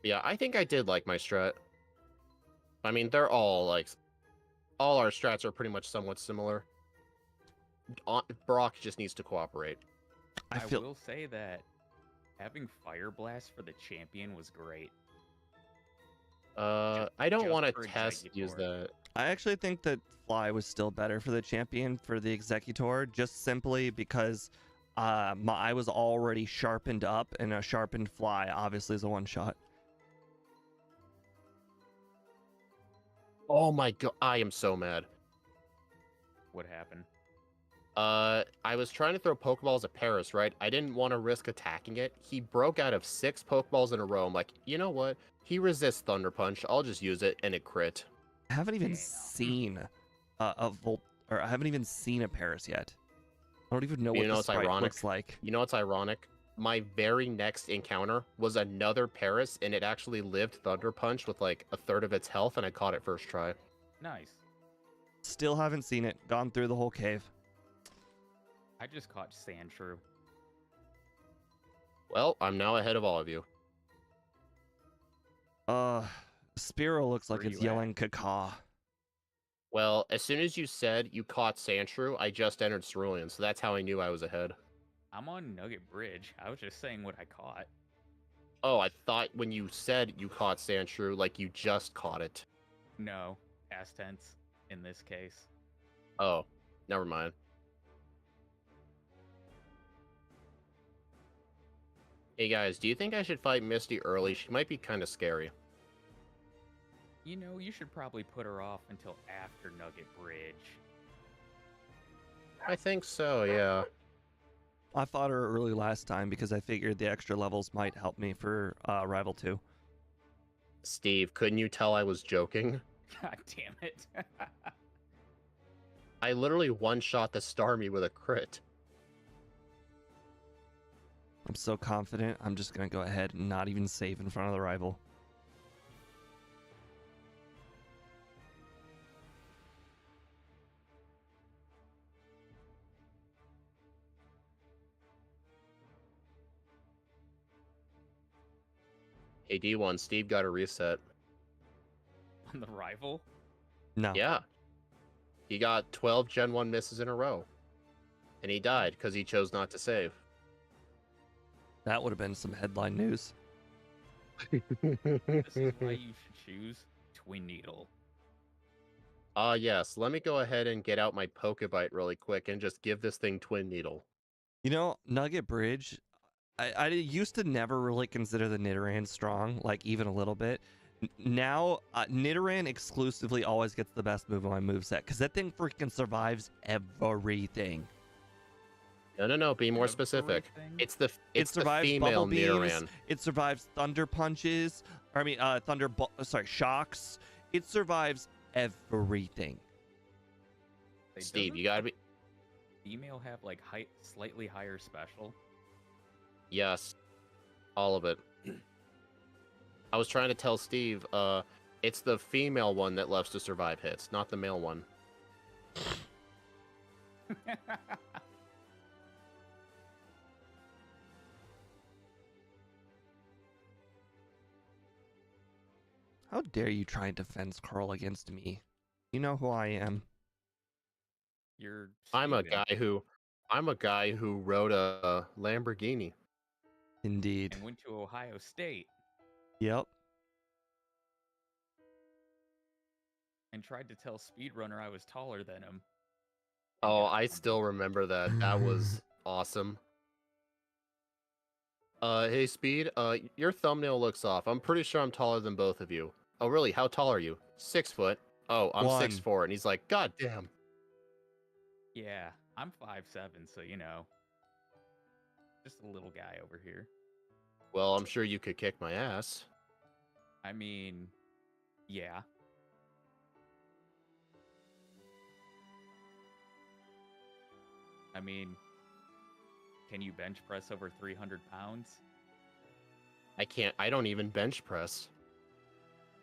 C: Yeah, I think I did like my strat. I mean, they're all like, all our strats are pretty much somewhat similar. Brock just needs to cooperate.
B: I
A: will
B: feel
A: say that having Fire Blast for the champion was great.
C: I don't
A: just
C: want to
A: for
C: use
A: Exeggutor.
C: that.
B: I actually think that Fly was still better for the champion for the Exeggutor, just simply because I was already sharpened up, and a sharpened Fly obviously is a one-shot.
C: Oh my god, I am so mad.
A: What happened?
C: I was trying to throw Pokeballs at Paris, right? I didn't want to risk attacking it. He broke out of 6 Pokeballs in a row. I'm like, you know what? He resists Thunder Punch. I'll just use it, and it crit.
B: I haven't even
A: Damn.
B: seen I haven't even seen a Paris yet. I don't even know
C: You
B: what
C: know
B: the
C: what's
B: sprite
C: ironic?
B: looks like.
C: You know what's ironic? My very next encounter was another Paris, and it actually lived Thunder Punch with like a third of its health, and I caught it first try.
A: Nice.
B: Still haven't seen it. Gone through the whole cave.
A: I just caught Sandshrew.
C: Well, I'm now ahead of all of you.
B: Spearow looks like
A: Where
B: it's
A: you at?
B: yelling caca.
C: Well, as soon as you said you caught Sandshrew, I just entered Cerulean, so that's how I knew I was ahead.
A: I'm on Nugget Bridge. I was just saying what I caught.
C: Oh, I thought when you said you caught Sandshrew, like you just caught it.
A: No, past tense in this case.
C: Oh, never mind. Hey guys, do you think I should fight Misty early? She might be kind of scary.
A: You know, you should probably put her off until after Nugget Bridge.
C: I think so, yeah.
B: I fought her early last time because I figured the extra levels might help me for Rival 2.
C: Steve, couldn't you tell I was joking?
A: God damn it.
C: I literally one-shot the Starmie with a crit.
B: I'm so confident, I'm just going to go ahead and not even save in front of the Rival.
C: Hey, D1, Steve got a reset.
A: On the rival?
B: No.
C: Yeah. He got 12 Gen 1 misses in a row. And he died because he chose not to save.
B: That would have been some headline news.
A: This is why you should choose Twin Needle.
C: Yes. Let me go ahead and get out my Pokebite really quick and just give this thing Twin Needle.
B: You know, Nugget Bridge, I used to never really consider the Nidoran strong, like even a little bit. Now, Nidoran exclusively always gets the best move on my moveset, because that thing freaking survives everything.
C: No. Be more specific.
A: Everything?
C: It's the
B: It survives
C: female
B: bubble beams.
C: Nidoran.
B: It survives thunder punches. Or, I mean, shocks. It survives everything.
C: Steve,
A: Doesn't
C: you gotta be.
A: female have like slightly higher special?
C: Yes, all of it. I was trying to tell Steve, it's the female one that loves to survive hits, not the male one.
B: How dare you try and defense curl against me? You know who I am.
A: You're
C: I'm a
A: Steven
C: guy who rode a Lamborghini.
B: Indeed.
A: and went to Ohio State
B: Yep.
A: and tried to tell Speedrunner I was taller than him.
C: Oh,
A: got
C: I
A: some
C: still
A: beat.
C: remember that. That was awesome. Hey Speed, your thumbnail looks off. I'm pretty sure I'm taller than both of you. Oh, really? How tall are you? 6 foot. Oh, I'm 6'4", and he's like, God damn.
A: Yeah, I'm 5'7", so you know. Just a little guy over here.
C: Well, I'm sure you could kick my ass.
A: I mean, yeah. I mean, can you bench press over 300 pounds?
C: I don't even bench press.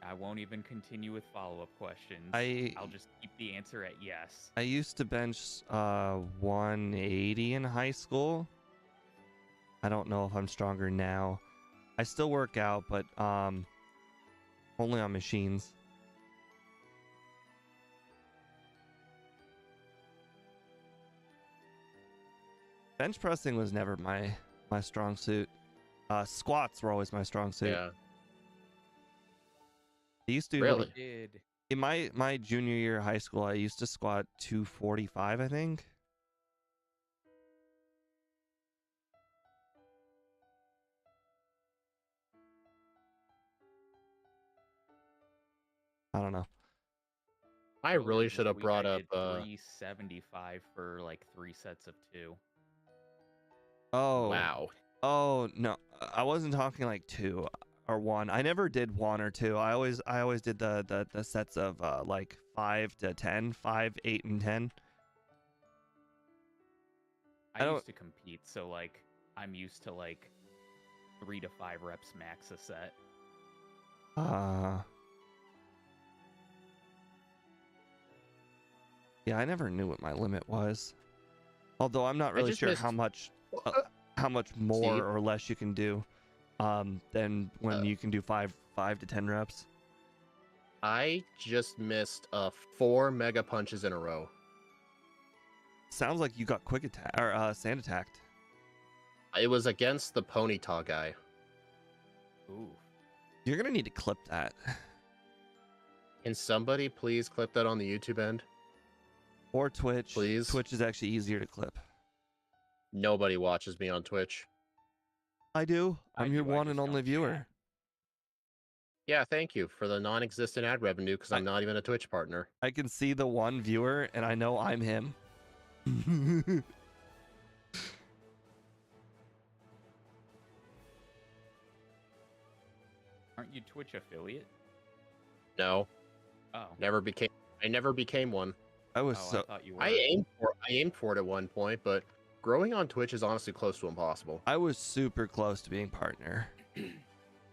A: I won't even continue with follow-up questions.
B: I-
A: I'll just keep the answer at yes.
B: I used to bench 180 in high school. I don't know if I'm stronger now. I still work out, but only on machines. Bench pressing was never my strong suit. Squats were always my strong suit.
C: Yeah.
B: I used to
C: Really?
A: Did
B: in my junior year of high school, I used to squat 245, I think. I don't know.
C: I really should have brought up
A: 375 for like 3 sets of 2.
B: Oh.
C: wow.
B: Oh no, I wasn't talking like 2 or 1. I never did 1 or 2. I always did the sets of like 5 to 10, 5, 8, and 10.
A: I used to compete, so like I'm used to like 3 to 5 reps max a set.
B: Yeah, I never knew what my limit was. Although I'm not
C: I
B: really
C: just
B: sure
C: missed.
B: how much more
C: Steve?
B: or less you can do than when you can do 5 to 10 reps.
C: I just missed 4 mega punches in a row.
B: Sounds like you got quick attack or sand attacked.
C: It was against the Ponyta guy.
A: Ooh.
B: You're gonna need to clip that.
C: Can somebody please clip that on the YouTube end?
B: Or Twitch.
C: Please?
B: Twitch is actually easier to clip.
C: Nobody watches me on Twitch.
B: I do.
A: I
B: I'm your
A: do, I
B: one
A: just
B: and only
A: don't
B: viewer.
A: chat.
C: Yeah, thank you for the non-existent ad revenue because I'm not even a Twitch partner.
B: I can see the one viewer and I know I'm him.
A: Aren't you Twitch affiliate?
C: No,
A: Oh.
C: I never became one.
B: I was
A: Oh,
B: so
A: I thought you were.
C: I aimed for it at one point, but growing on Twitch is honestly close to impossible.
B: I was super close to being partner.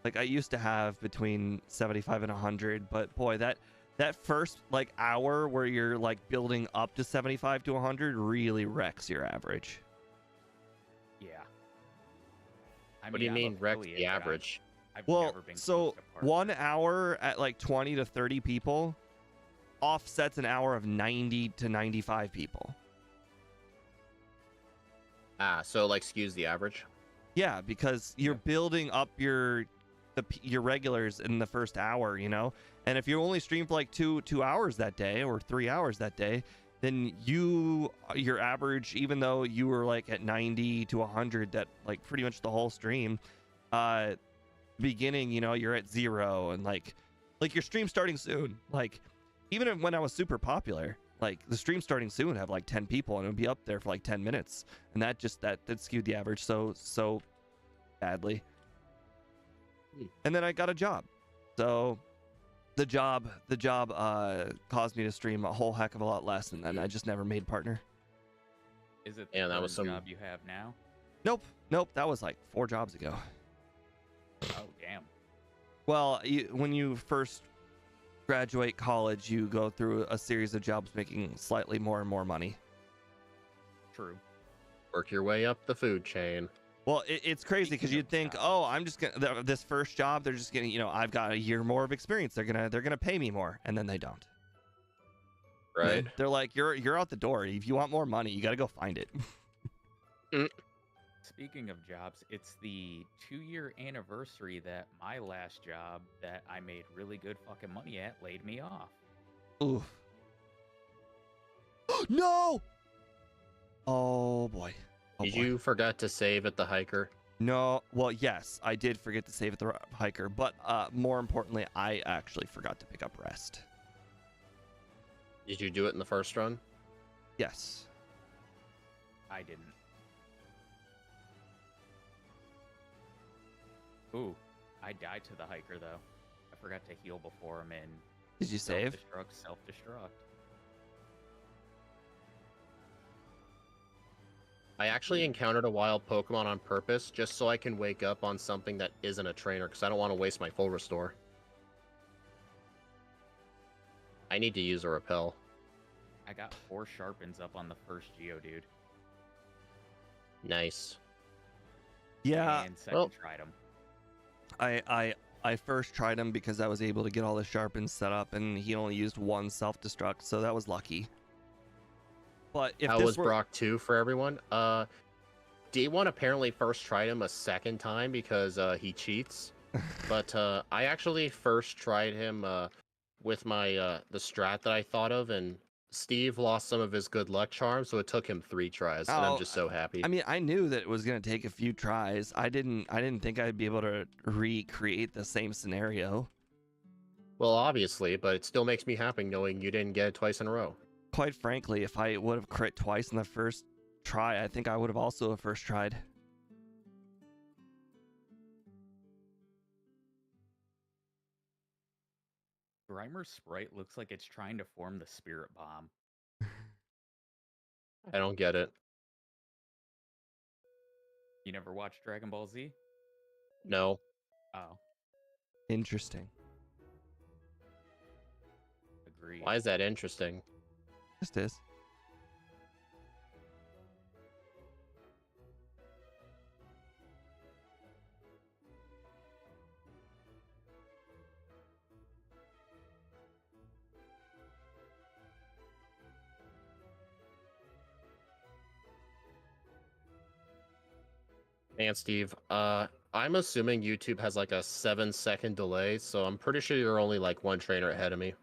B: Like I used to have between 75 and 100, but boy, that first like hour where you're like building up to 75 to 100 really wrecks your average.
A: Yeah. I
C: What do you
A: I'm
C: mean wreck
A: affiliate,
C: the
A: but
C: average?
A: I've
B: Well,
A: never been
B: so
A: close to partner.
B: 1 hour at like 20 to 30 people offsets an hour of 90 to 95 people.
C: Ah, so like skews the average.
B: Yeah, because you're
A: Yep.
B: building up your regulars in the first hour, you know. And if you only stream for like 2 hours that day or 3 hours that day, then your average, even though you were like at 90 to 100 that like pretty much the whole stream, beginning, you know, you're at 0 and like your stream starting soon. Like even when I was super popular, like the stream starting soon would have like 10 people and it would be up there for like 10 minutes, and that skewed the average so badly. And then I got a job, so the job caused me to stream a whole heck of a lot less, and then I just never made partner.
A: Is it the
C: Yeah, that was
A: current
C: some-
A: job you have now?
B: Nope, that was like 4 jobs ago.
A: Oh, damn.
B: Well, when you first graduate college, you go through a series of jobs making slightly more and more money.
A: True.
C: Work your way up the food chain.
B: Well, it's crazy because
A: Speaking
B: you'd
A: of
B: think,
A: jobs.
B: oh, I'm just gonna this first job, they're just gonna, you know, I've got a year more of experience. They're gonna pay me more, and then they don't.
C: Right.
B: They're like, you're out the door. If you want more money, you got to go find it.
A: Speaking of jobs, it's the 2-year anniversary that my last job that I made really good fucking money at laid me off.
B: Oof. No. Oh boy. Oh,
C: Did
B: boy.
C: you forget to save at the hiker?
B: No. Well, yes, I did forget to save at the hiker, but more importantly, I actually forgot to pick up rest.
C: Did you do it in the first run?
B: Yes.
A: I didn't. Ooh, I died to the hiker though. I forgot to heal before him and
B: Did you save?
A: Self-destruct.
C: I actually encountered a wild Pokemon on purpose just so I can wake up on something that isn't a trainer because I don't want to waste my full restore. I need to use a repel.
A: I got 4 sharpens up on the first Geodude.
C: Nice.
B: Yeah.
A: And second
C: well-
A: tried him.
B: I first tried him because I was able to get all the sharpens set up, and he only used 1 self-destruct, so that was lucky. But if
C: How
B: this
C: was
B: were...
C: Brock 2 for everyone? D1 apparently first tried him a second time because he cheats. But I actually first tried him with my the strat that I thought of, and Steve lost some of his good luck charms, so it took him 3 tries, and I'm just so happy.
B: I mean, I knew that it was going to take a few tries. I didn't think I'd be able to recreate the same scenario.
C: Well, obviously, but it still makes me happy knowing you didn't get it twice in a row.
B: Quite frankly, if I would have crit twice in the first try, I think I would have also first tried.
A: Grimer's sprite looks like it's trying to form the spirit bomb.
C: I don't get it.
A: You never watched Dragon Ball Z?
C: No.
A: Oh,
B: Interesting.
A: agreed.
C: Why is that interesting?
B: Just is.
C: And Steve, I'm assuming YouTube has like a 7-second delay, so I'm pretty sure you're only like one trainer ahead of me.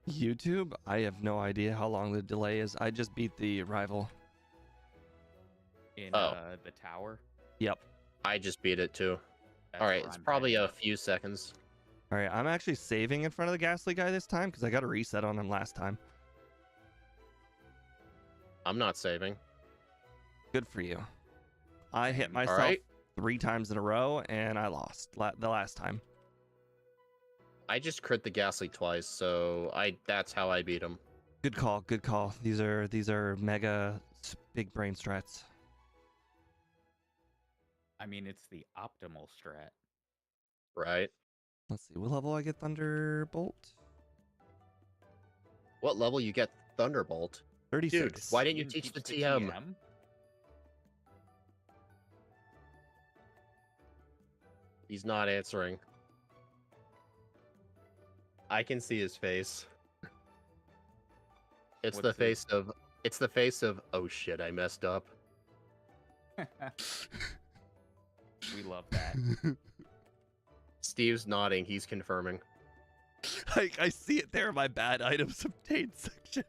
B: YouTube? I have no idea how long the delay is. I just beat the rival.
A: In
C: Oh.
A: the tower.
B: Yep.
C: I just beat it too.
A: That's
C: All right,
A: where
C: it's
A: I'm
C: probably
A: heading
C: a
A: up.
C: few seconds.
B: All right, I'm actually saving in front of the Ghastly guy this time because I got a reset on him last time.
C: I'm not saving.
B: Good for you. I hit
A: Same.
B: myself
C: All right.
B: 3 times in a row and I lost the last time.
C: I just crit the Ghastly twice, so that's how I beat him.
B: Good call. Good call. These are mega big brain strats.
A: I mean, it's the optimal strat.
C: Right.
B: Let's see. What level I get Thunderbolt?
C: What level you get Thunderbolt?
B: 36.
C: Dude, why didn't you teach the TM? He's not answering. I can see his face. It's
A: What's
C: the face of oh shit, I messed up.
A: We love that.
C: Steve's nodding, he's confirming.
B: I see it there in my bad items obtained section.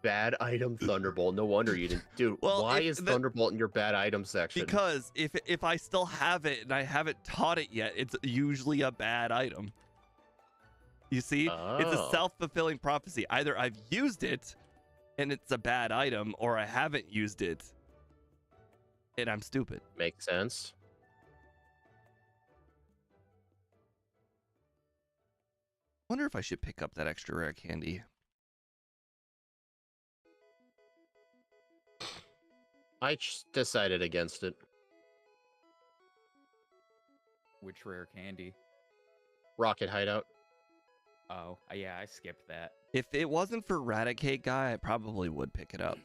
C: Bad item Thunderbolt. No wonder you didn't. Dude,
B: Well,
C: why is Thunderbolt in your bad item section?
B: Because if I still have it and I haven't taught it yet, it's usually a bad item. You see? It's a
C: Oh.
B: self-fulfilling prophecy. Either I've used it and it's a bad item, or I haven't used it and I'm stupid.
C: Makes sense.
B: Wonder if I should pick up that extra rare candy.
C: I decided against it.
A: Which rare candy?
C: Rocket Hideout.
A: Oh, yeah, I skipped that.
B: If it wasn't for Eradicate guy, I probably would pick it up.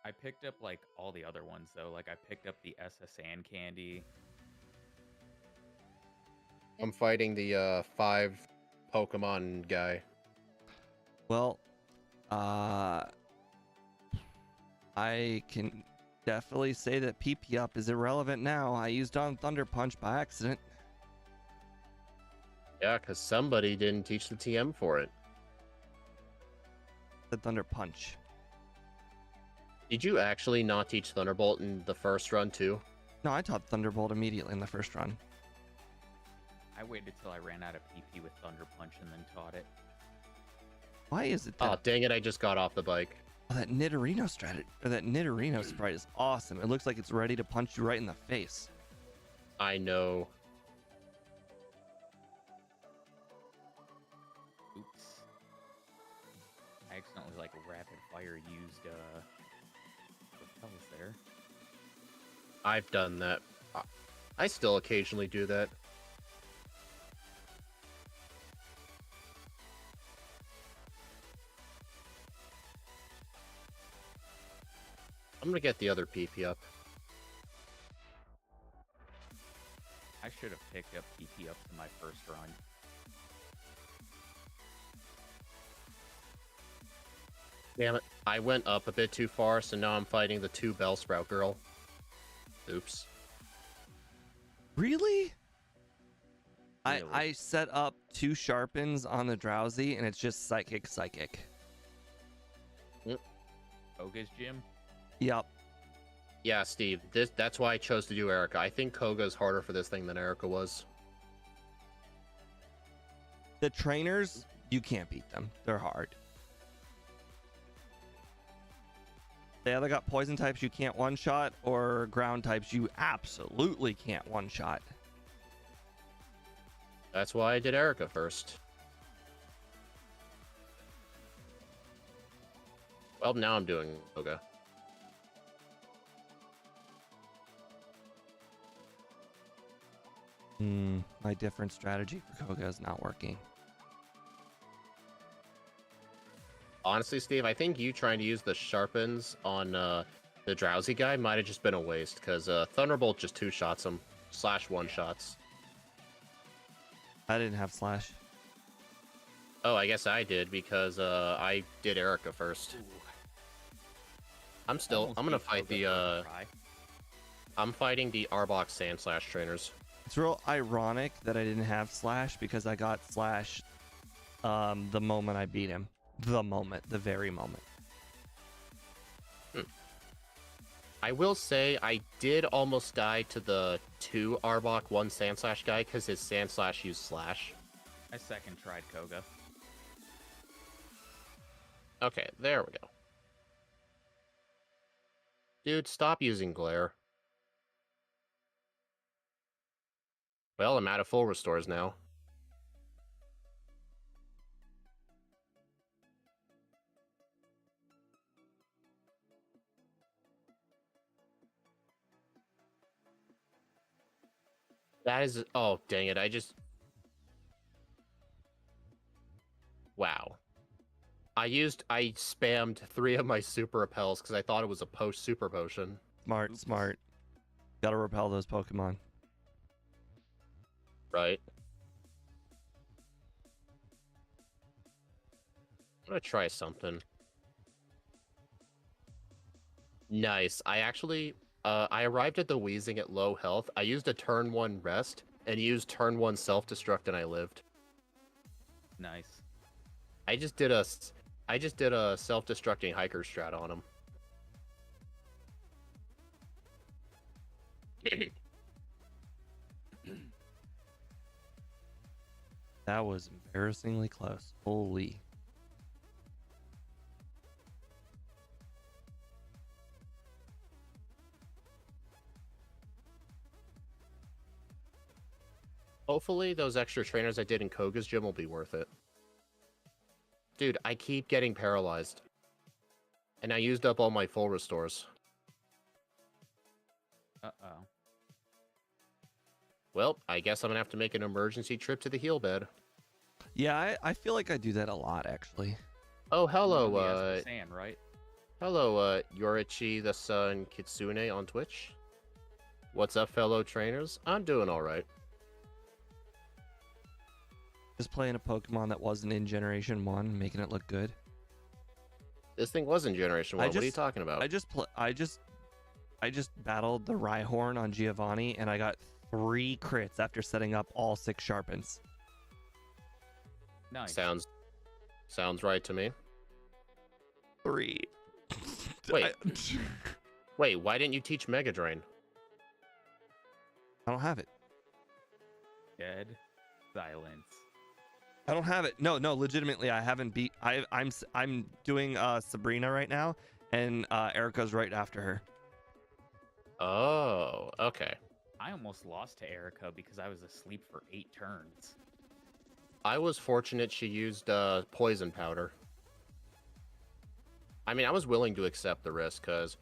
A: I picked up like all the other ones though. Like I picked up the SSN candy.
C: I'm fighting the 5 Pokemon guy.
B: Well, I can definitely say that PP up is irrelevant now. I used on Thunder Punch by accident.
C: Yeah, because somebody didn't teach the TM for it.
B: The Thunder Punch.
C: Did you actually not teach Thunderbolt in the first run too?
B: No, I taught Thunderbolt immediately in the first run.
A: I waited till I ran out of PP with Thunder Punch and then taught it.
B: Why is it
C: Oh,
B: that
C: dang it, I just got off the bike.
B: that Nidorino strategy or that Nidorino sprite is awesome? It looks like it's ready to punch you right in the face.
C: I know.
A: Oops. I accidentally like rapid fire used what the hell was there?
C: I've done that. I still occasionally do that. I'm gonna get the other PP up.
A: I should have picked up PP up to my first run.
C: Damn it. I went up a bit too far, so now I'm fighting the 2 Bellsprout girl. Oops.
B: Really?
A: Really?
B: I set up 2 sharpens on the Drowsy and it's just psychic.
A: Koga's gym?
B: Yep.
C: Yeah, Steve, that's why I chose to do Erica. I think Koga's harder for this thing than Erica was.
B: The trainers, you can't beat them. They're hard. They either got poison types you can't one-shot or ground types you absolutely can't one-shot.
C: That's why I did Erica first. Well, now I'm doing Koga.
B: My different strategy for Koga is not working.
C: Honestly, Steve, I think you trying to use the sharpens on the Drowsy guy might have just been a waste, because Thunderbolt just 2-shots him, / one-shots.
B: I didn't have slash.
C: Oh, I guess I did, because I did Erica first.
A: Ooh.
C: I'm
A: Almost
C: gonna
A: beat
C: fight
A: Koga
C: the
A: first try.
C: I'm fighting the Arbok Sand Slash trainers.
B: It's real ironic that I didn't have Slash because I got Slash the moment I beat him. The very moment.
C: I will say I did almost die to the 2 Arbok 1 Sand Slash guy because his Sand Slash used Slash.
A: I second tried Koga.
C: Okay, there we go. Dude, stop using Glare. Well, I'm out of full restores now. That is... Oh, dang it. Wow. I spammed 3 of my super repels because I thought it was a super potion.
B: Smart,
A: Oops.
B: smart. Gotta repel those Pokemon.
C: Right. I'm gonna try something. Nice. I arrived at the Wheezing at low health. I used a turn 1 rest and used turn 1 self-destruct and I lived.
A: Nice.
C: I just did a self-destructing hiker strat on him.
B: That was embarrassingly close. Holy.
C: Hopefully those extra trainers I did in Koga's gym will be worth it. Dude, I keep getting paralyzed. And I used up all my full restores.
A: Uh-oh.
C: Well, I guess I'm gonna have to make an emergency trip to the heal bed.
B: Yeah, I feel like I do that a lot, actually.
C: Oh, hello,
A: Only as the sand, right?
C: hello, Yorichi the Sun Kitsune on Twitch. What's up, fellow trainers? I'm doing alright.
B: Just playing a Pokemon that wasn't in Generation 1, making it look good.
C: This thing was in Generation 1. What are you talking about?
B: I just battled the Rhyhorn on Giovanni, and I got 3 crits after setting up all 6 sharpens.
A: Nice.
C: Sounds right to me.
B: 3.
C: Wait. Wait, why didn't you teach Mega Drain?
B: I don't have it.
A: Dead silence.
B: I don't have it. No, legitimately, I haven't beat. I'm doing Sabrina right now, and Erica's right after her.
C: Oh, okay.
A: I almost lost to Erica because I was asleep for 8 turns.
C: I was fortunate she used poison powder. I mean, I was willing to accept the risk because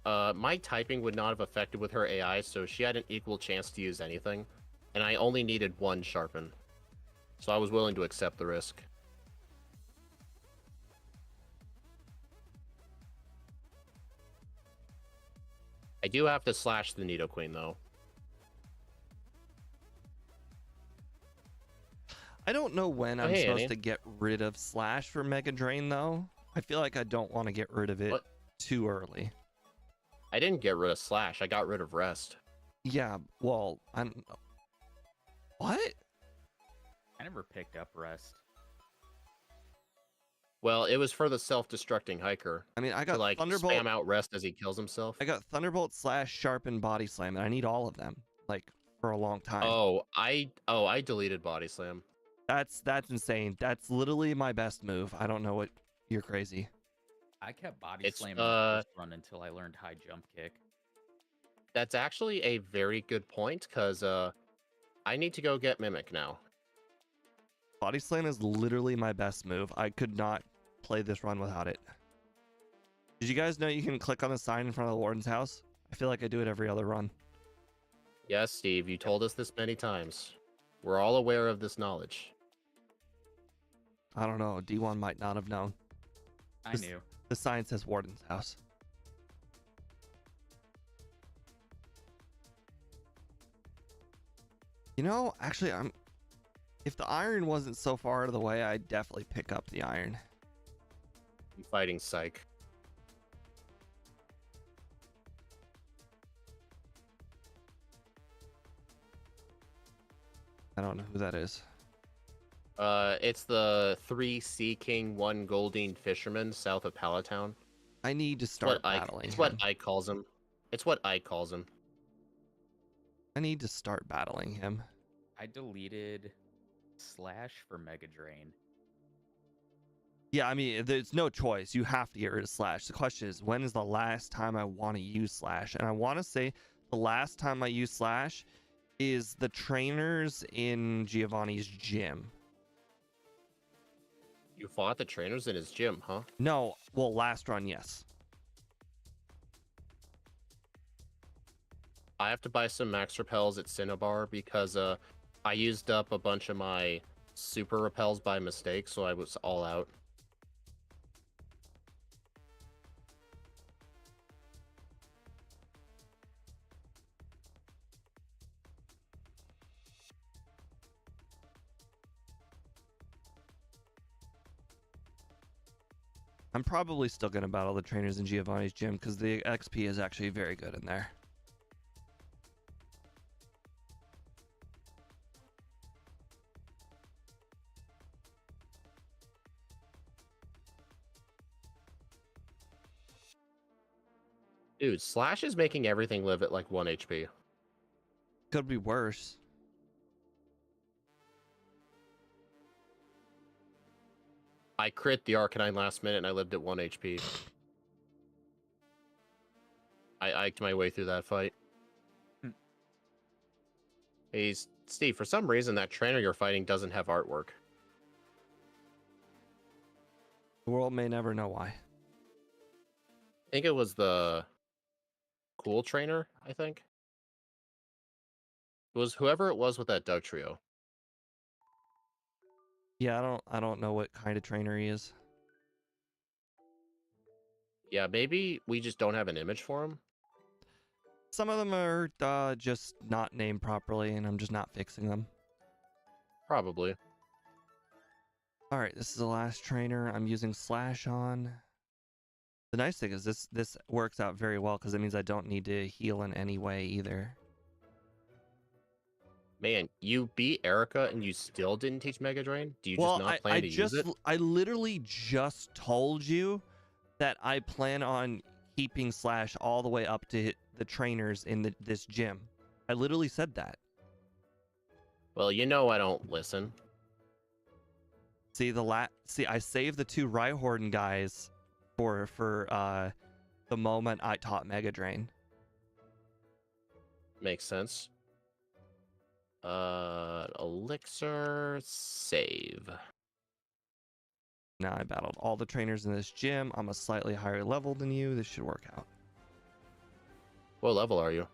C: my typing would not have affected with her AI, so she had an equal chance to use anything, and I only needed 1 sharpen. So I was willing to accept the risk. I do have to slash the Nidoqueen, though.
B: I don't know when I'm
C: hey,
B: supposed
C: Annie.
B: to get rid of Slash for Mega Drain, though. I feel like I don't want to get rid of it
C: What?
B: too early.
C: I didn't get rid of Slash. I got rid of Rest.
B: Yeah, well, I don't know. What?
A: I never picked up rest.
C: Well, it was for the self-destructing hiker.
B: I mean, I
C: To,
B: got
C: like,
B: Thunderbolt.
C: spam out Rest as he kills himself.
B: I got Thunderbolt, Slash, Sharpen, Body Slam, and I need all of them, like, for a long time.
C: I deleted Body Slam.
B: That's insane. That's literally my best move. I don't know what. You're crazy.
A: I kept body
C: It's,
A: slamming the first run until I learned high jump kick.
C: That's actually a very good point, because I need to go get Mimic now.
B: Body Slam is literally my best move. I could not play this run without it. Did you guys know you can click on the sign in front of the warden's house? I feel like I do it every other run.
C: Yes, Steve, you told us this many times. We're all aware of this knowledge.
B: I don't know. D1 might not have known.
A: I
B: This-
A: knew.
B: The sign says warden's house. You know, actually, if the iron wasn't so far out of the way, I'd definitely pick up the iron.
C: I'm fighting Psych.
B: I don't know who that is.
C: It's the 3 Sea King, 1 Goldine Fisherman south of Palatown.
B: I need to
C: It's
B: start battling
C: It's
B: him.
C: what Ike calls him. It's what Ike calls him.
B: I need to start battling him.
A: I deleted Slash for Mega Drain.
B: Yeah, I mean, there's no choice. You have to get rid of Slash. The question is, when is the last time I want to use Slash? And I want to say the last time I used Slash is the trainers in Giovanni's gym.
C: You fought the trainers in his gym, huh?
B: No, well, last run, yes.
C: I have to buy some max repels at Cinnabar because I used up a bunch of my super repels by mistake, so I was all out.
B: I'm probably still going to battle the trainers in Giovanni's gym because the XP is actually very good in there.
C: Dude, Slash is making everything live at like 1 HP.
B: Could be worse.
C: I crit the Arcanine last minute and I lived at 1 HP. I iked my way through that fight. Hey, Steve, for some reason that trainer you're fighting doesn't have artwork.
B: The world may never know why.
C: I think it was the cool trainer, I think. It was whoever it was with that Doug trio.
B: Yeah, I don't know what kind of trainer he is.
C: Yeah, maybe we just don't have an image for him.
B: Some of them are just not named properly, and I'm just not fixing them.
C: Probably.
B: All right, this is the last trainer I'm using Slash on. The nice thing is this works out very well because it means I don't need to heal in any way either.
C: Man, you beat Erica and you still didn't teach Mega Drain? Do you just not plan to use it?
B: I literally just told you that I plan on keeping Slash all the way up to the trainers in this gym. I literally said that.
C: Well, you know I don't listen.
B: See I saved the 2 Rhyhorn guys for the moment I taught Mega Drain.
C: Makes sense. Elixir, save.
B: Now I battled all the trainers in this gym. I'm a slightly higher level than you. This should work out.
C: What level are you?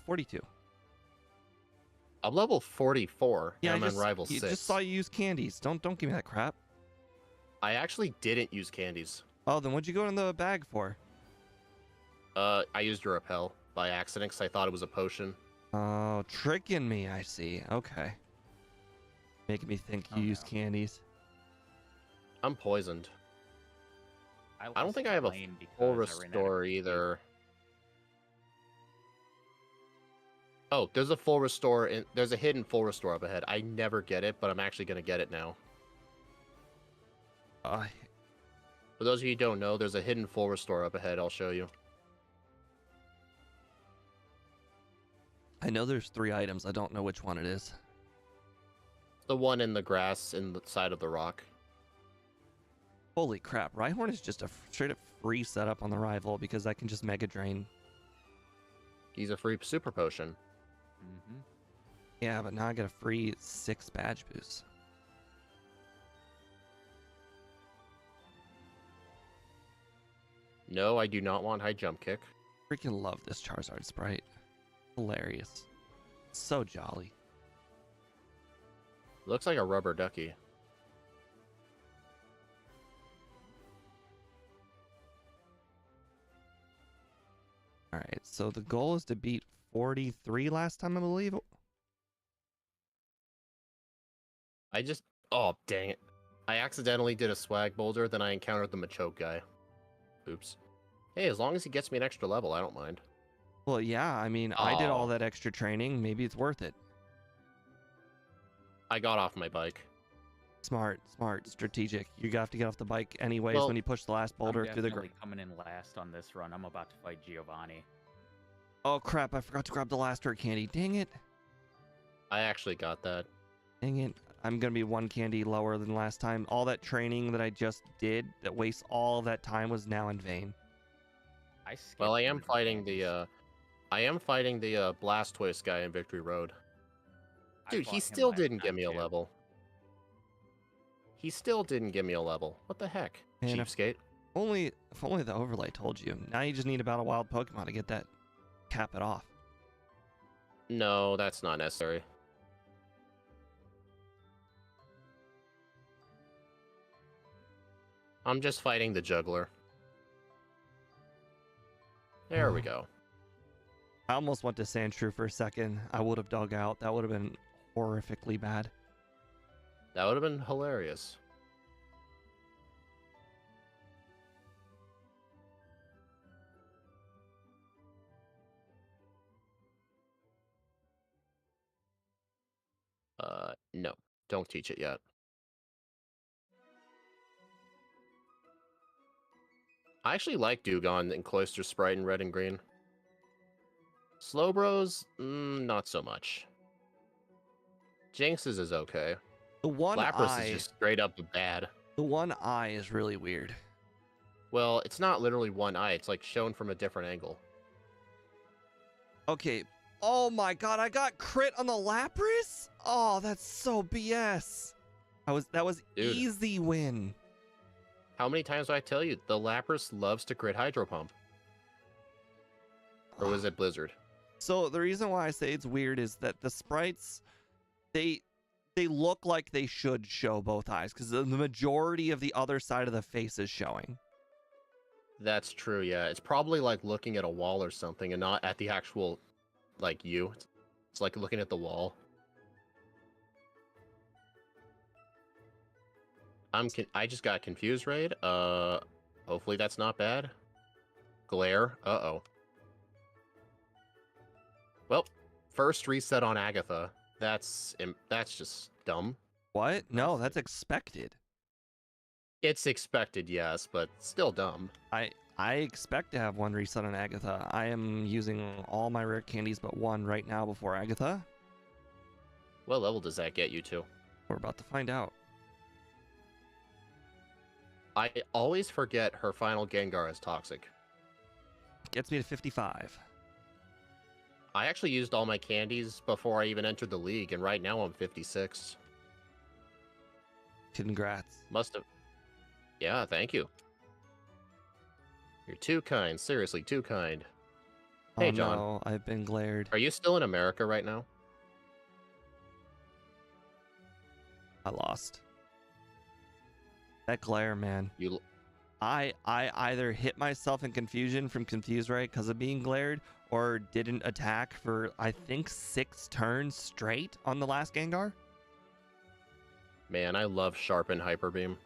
B: 42.
C: I'm level 44.
B: Yeah,
C: and I'm on rival
B: you
C: 6.
B: just saw you use candies. Don't give me that crap.
C: I actually didn't use candies.
B: Oh, then what'd you go in the bag for?
C: I used a repel by accident because I thought it was a potion.
B: Oh, tricking me, I see. Okay. Making me think you use candies.
C: I'm poisoned. I don't
A: lost
C: think I have a
A: lane because
C: full
A: I ran out of
C: restore
A: HP.
C: either. Oh, there's a full restore. There's a hidden full restore up ahead. I never get it, but I'm actually going to get it now. For those of you who don't know, there's a hidden full restore up ahead. I'll show you.
B: I know there's 3 items. I don't know which one it is.
C: The one in the grass in the side of the rock.
B: Holy crap. Rhyhorn is just a straight up free setup on the rival because I can just Mega Drain.
C: He's a free super potion.
A: Mm-hmm.
B: Yeah, but now I get a free 6 badge boost.
C: No, I do not want high jump kick.
B: Freaking love this Charizard sprite. Hilarious. So jolly.
C: Looks like a rubber ducky.
B: Alright, so the goal is to beat 43 last time, I believe.
C: Oh, dang it. I accidentally did a swag boulder, then I encountered the Machoke guy. Oops. Hey, as long as he gets me an extra level, I don't mind.
B: Well, yeah, I mean, I did all that extra training. Maybe it's worth it.
C: I got off my bike.
B: Smart, strategic. You have to get off the bike anyways
C: Well,
B: when you push the last boulder
A: I'm
B: through the
A: definitely
B: ground.
A: coming in last on this run. I'm about to fight Giovanni.
B: Oh crap, I forgot to grab the last dirt candy. Dang it.
C: I actually got that.
B: Dang it. I'm going to be 1 candy lower than last time. All that training that I just did that wastes all of that time was now in vain.
A: I skipped
C: Well, I
A: one
C: am
A: of the
C: fighting
A: candies.
C: the Blastoise guy in Victory Road.
A: I
C: Dude,
A: fought
C: he
A: him
C: still
A: last
C: didn't give
A: time,
C: me a
A: too.
C: level. He still didn't give me a level. What the heck?
B: Man,
C: Cheapskate.
B: if only the overlay told you. Now you just need to battle wild Pokemon to get that, cap it off.
C: No, that's not necessary. I'm just fighting the juggler. There we go.
B: I almost went to Sandshrew for a second. I would have dug out. That would have been horrifically bad.
C: That would have been hilarious. No. Don't teach it yet. I actually like Dewgong and Cloyster Sprite in red and green. Slowbros, not so much. Jinx's is okay.
B: The one
C: Lapras is
B: eye,
C: just straight up bad.
B: the one eye is really weird.
C: Well, it's not literally one eye. It's like shown from a different angle.
B: Okay. Oh my god, I got crit on the Lapras? Oh, that's so BS. That was
C: Dude.
B: easy win.
C: How many times do I tell you? The Lapras loves to crit Hydro Pump. Or was it Blizzard?
B: So the reason why I say it's weird is that the sprites, they look like they should show both eyes because the majority of the other side of the face is showing.
C: That's true, yeah. It's probably like looking at a wall or something and not at the actual, like, you. It's like looking at the wall. I just got confused, Raid. Hopefully that's not bad. Glare. Uh-oh. Well, first reset on Agatha. That's just dumb.
B: What? No, that's expected.
C: It's expected, yes, but still dumb.
B: I expect to have 1 reset on Agatha. I am using all my rare candies but 1 right now before Agatha.
C: What level does that get you to?
B: We're about to find out.
C: I always forget her final Gengar is toxic.
B: Gets me to 55.
C: I actually used all my candies before I even entered the league, and right now I'm 56.
B: Congrats.
C: Must have. Yeah, thank you. You're too kind. Seriously, too kind. Hey,
B: Oh,
C: John.
B: no, I've been glared.
C: Are you still in America right now?
B: I lost. That glare, man.
C: You.
B: I either hit myself in confusion from Confuse Ray because of being glared, or didn't attack for, I think, 6 turns straight on the last Gengar.
C: Man, I love Sharpen Hyper Beam.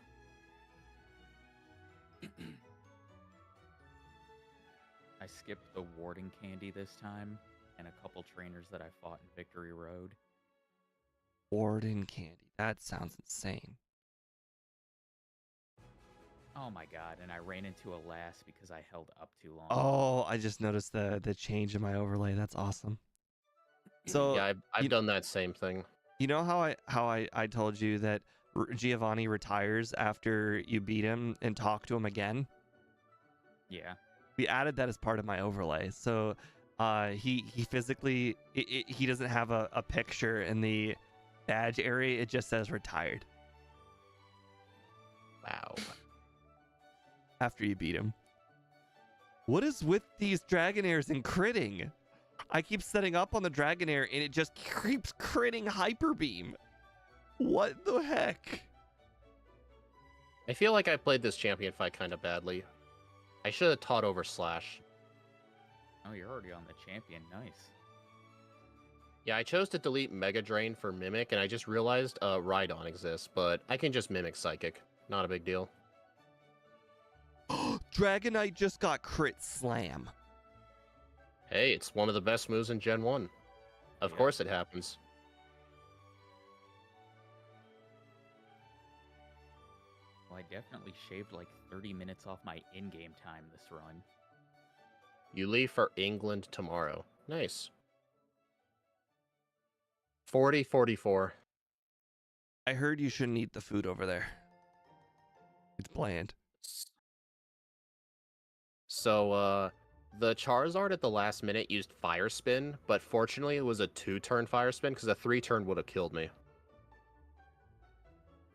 A: I skipped the Warden candy this time, and a couple trainers that I fought in Victory Road.
B: Warden candy. That sounds insane.
A: Oh my god, and I ran into a lass because I held up too long.
B: Oh, I just noticed the change in my overlay. That's awesome. So
C: Yeah, I've done that same thing.
B: you know how I told you that Giovanni retires after you beat him and talk to him again?
A: Yeah.
B: We added that as part of my overlay. So he physically he doesn't have a picture in the badge area. It just says retired
C: Wow.
B: after you beat him. What is with these Dragonairs and critting? I keep setting up on the Dragonair and it just keeps critting Hyper Beam. What the heck?
C: I feel like I played this champion fight kind of badly. I should have taught over Slash.
A: Oh, you're already on the champion. Nice.
C: Yeah, I chose to delete Mega Drain for Mimic, and I just realized Rhydon exists, but I can just Mimic Psychic. Not a big deal.
B: Dragonite just got crit slam.
C: Hey, it's one of the best moves in Gen 1. Of
A: Yeah.
C: course it happens.
A: Well, I definitely shaved like 30 minutes off my in-game time this run.
C: You leave for England tomorrow. Nice. 40-44.
B: I heard you shouldn't eat the food over there. It's bland.
C: So, the Charizard at the last minute used Fire Spin, but fortunately it was a 2-turn Fire Spin because a 3-turn would have killed me.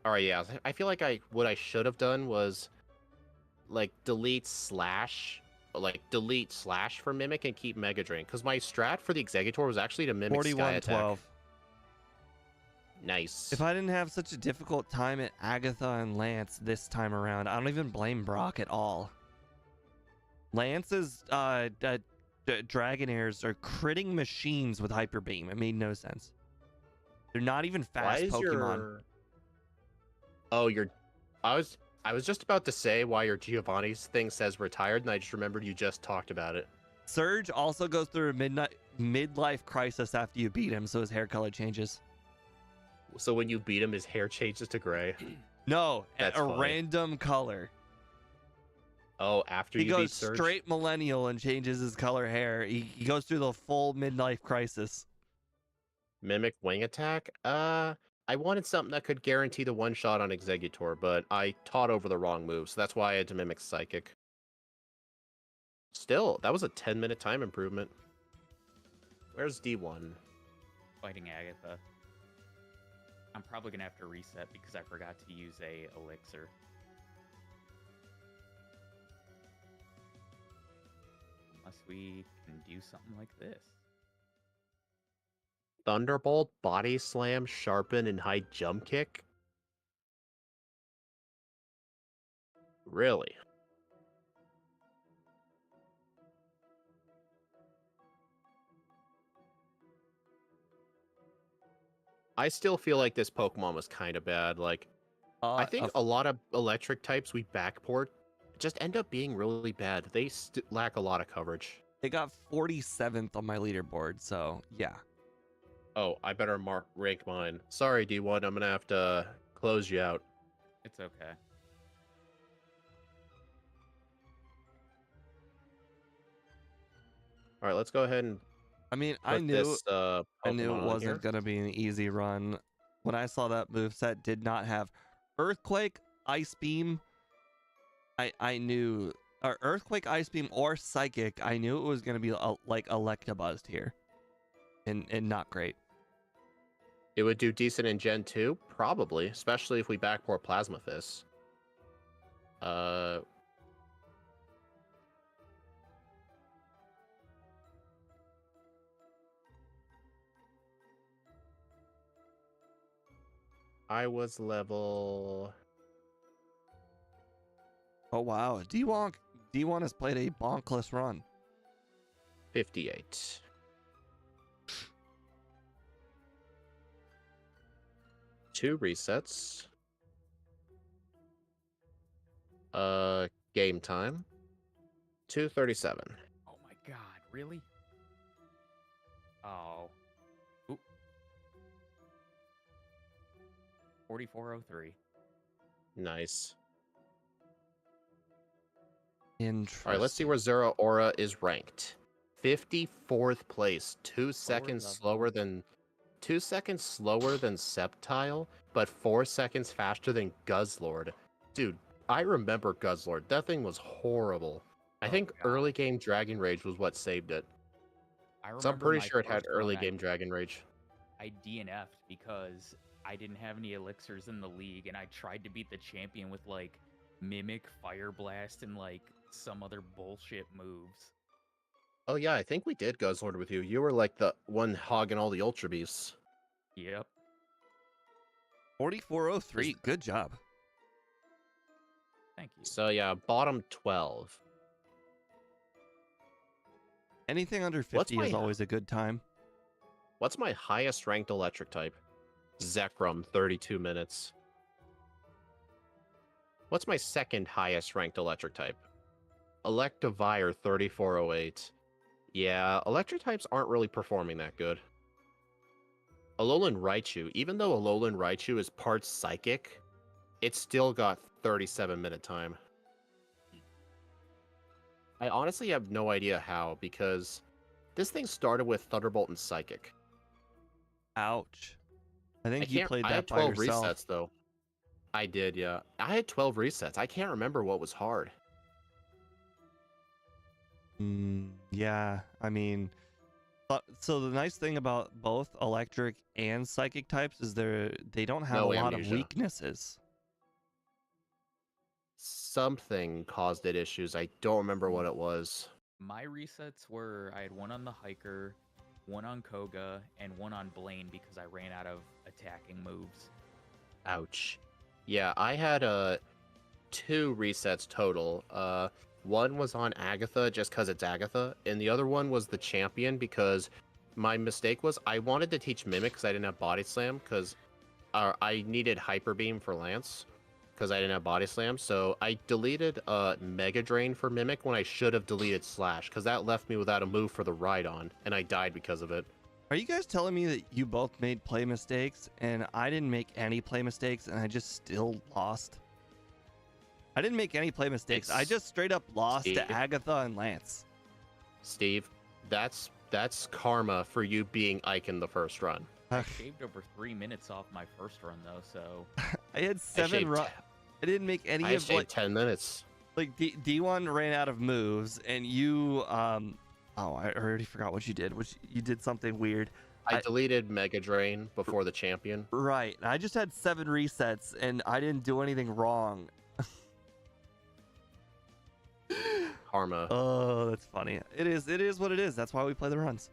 C: Alright, yeah. I feel like what I should have done was like delete slash for Mimic and keep Mega Drain. Because my strat for the Executor was actually to Mimic Sky Attack.
B: 41-12.
C: Nice.
B: If I didn't have such a difficult time at Agatha and Lance this time around, I don't even blame Brock at all. Lance's Dragonairs are critting machines with Hyper Beam. It made no sense. They're not even fast Pokemon.
C: I was just about to say why your Giovanni's thing says retired, and I just remembered you just talked about it.
B: Surge also goes through a midlife crisis after you beat him, so his hair color changes.
C: So when you beat him, his hair changes to gray.
B: No,
C: That's
B: a
C: funny.
B: random color.
C: Oh, after
B: He
C: you beat
B: goes
C: Surge?
B: straight millennial and changes his color hair. He goes through the full midlife crisis.
C: Mimic Wing Attack? I wanted something that could guarantee the one-shot on Executor, but I taught over the wrong move, so that's why I had to Mimic Psychic. Still, that was a 10-minute time improvement. Where's D1?
A: Fighting Agatha. I'm probably gonna have to reset because I forgot to use a elixir. Unless we can do something like this.
C: Thunderbolt, Body Slam, Sharpen, and High Jump Kick? Really? I still feel like this Pokemon was kind of bad. Like, I think a lot of electric types we backport just end up being really bad. They lack a lot of coverage.
B: They got 47th on my leaderboard, so yeah.
C: Oh, I better rank mine. Sorry, D1, I'm gonna have to close you out.
A: It's okay.
C: All right, let's go ahead and
B: I mean,
C: put
B: I knew
C: this, Pokemon
B: it
C: on
B: wasn't
C: here.
B: going to be an easy run. When I saw that moveset did not have Earthquake, Ice Beam, I knew, or Earthquake, Ice Beam, or Psychic, I knew it was going to be like Electabuzz here. And not great.
C: It would do decent in Gen 2? Probably, especially if we backport Plasma Fist. I was level...
B: Oh wow, D1 has played a bonkless run.
C: 58. Two resets. Game time. 2:37.
A: Oh my god, really? Oh. Oop. 4403.
C: Nice.
B: Interesting.
C: All right, let's see where Zeraora is ranked. 54th place, 2 seconds slower than 2 seconds slower than Sceptile, but 4 seconds faster than Guzzlord. Dude, I remember Guzzlord. That thing was horrible. I think early game Dragon Rage was what saved it. So I'm pretty sure it had early game Dragon Rage.
A: I DNF'd because I didn't have any elixirs in the league, and I tried to beat the champion with like Mimic, Fire Blast, and like some other bullshit moves.
C: Oh yeah, I think we did Guzzlord with you. You were like the one hogging all the Ultra Beasts.
A: Yep.
B: 4403. Good job.
A: Thank you.
C: So yeah, bottom 12.
B: Anything under 50 is always a good time.
C: What's my highest ranked electric type? Zekrom, 32 minutes. What's my second highest ranked electric type? Electivire, 3408. Yeah, electric types aren't really performing that good. Alolan Raichu, even though Alolan Raichu is part psychic, it's still got 37-minute time. I honestly have no idea how, because this thing started with Thunderbolt and Psychic.
B: Ouch. I
C: I
B: think you
C: can't.
B: played
C: I
B: that
C: had
B: by
C: 12
B: yourself.
C: resets though. I did, yeah. I had 12 resets. I can't remember what was hard.
B: Yeah, I mean, so the nice thing about both electric and psychic types is they don't have
C: No
B: a lot of
C: amnesia.
B: weaknesses.
C: Something caused it issues. I don't remember what it was.
A: My resets were I had one on the hiker, one on Koga, and one on Blaine because I ran out of attacking moves.
C: Ouch. Yeah, I had 2 resets total. One was on Agatha just because it's Agatha, and the other one was the champion because my mistake was I wanted to teach Mimic because I didn't have Body Slam because I needed Hyper Beam for Lance because I didn't have Body Slam. So I deleted Mega Drain for Mimic when I should have deleted Slash because that left me without a move for the Rhydon, and I died because of it.
B: Are you guys telling me that you both made play mistakes and I didn't make any play mistakes and I just still lost? I didn't make any play mistakes. I just straight up lost
C: Steve.
B: to Agatha and Lance.
C: Steve, that's karma for you being Ike in the first run.
A: I shaved over 3 minutes off my first run though, so
B: I had 7 runs. I didn't make any
C: I
B: of
C: shaved
B: like
C: 10 minutes.
B: like D1 ran out of moves and you oh, I already forgot what you did. Which you did something weird.
C: I deleted Mega Drain before the champion.
B: Right. I just had 7 resets and I didn't do anything wrong.
C: Karma.
B: Oh, that's funny. It is what it is. That's why we play the runs.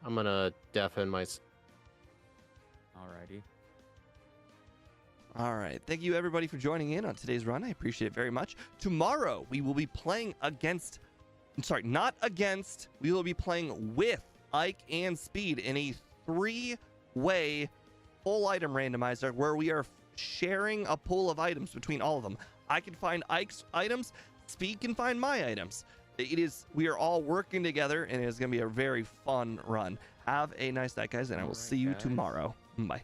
C: I'm gonna deafen my.
A: alrighty.
B: All right. Thank you everybody for joining in on today's run. I appreciate it very much. Tomorrow we will be playing against not against. We will be playing with Ike and Speed in a 3-way full item randomizer where we are sharing a pool of items between all of them. I can find Ike's items. Speed can find my items. We are all working together, and it is going to be a very fun run. Have a nice night, guys, and I will
A: Alright,
B: see you
A: guys.
B: tomorrow. Bye.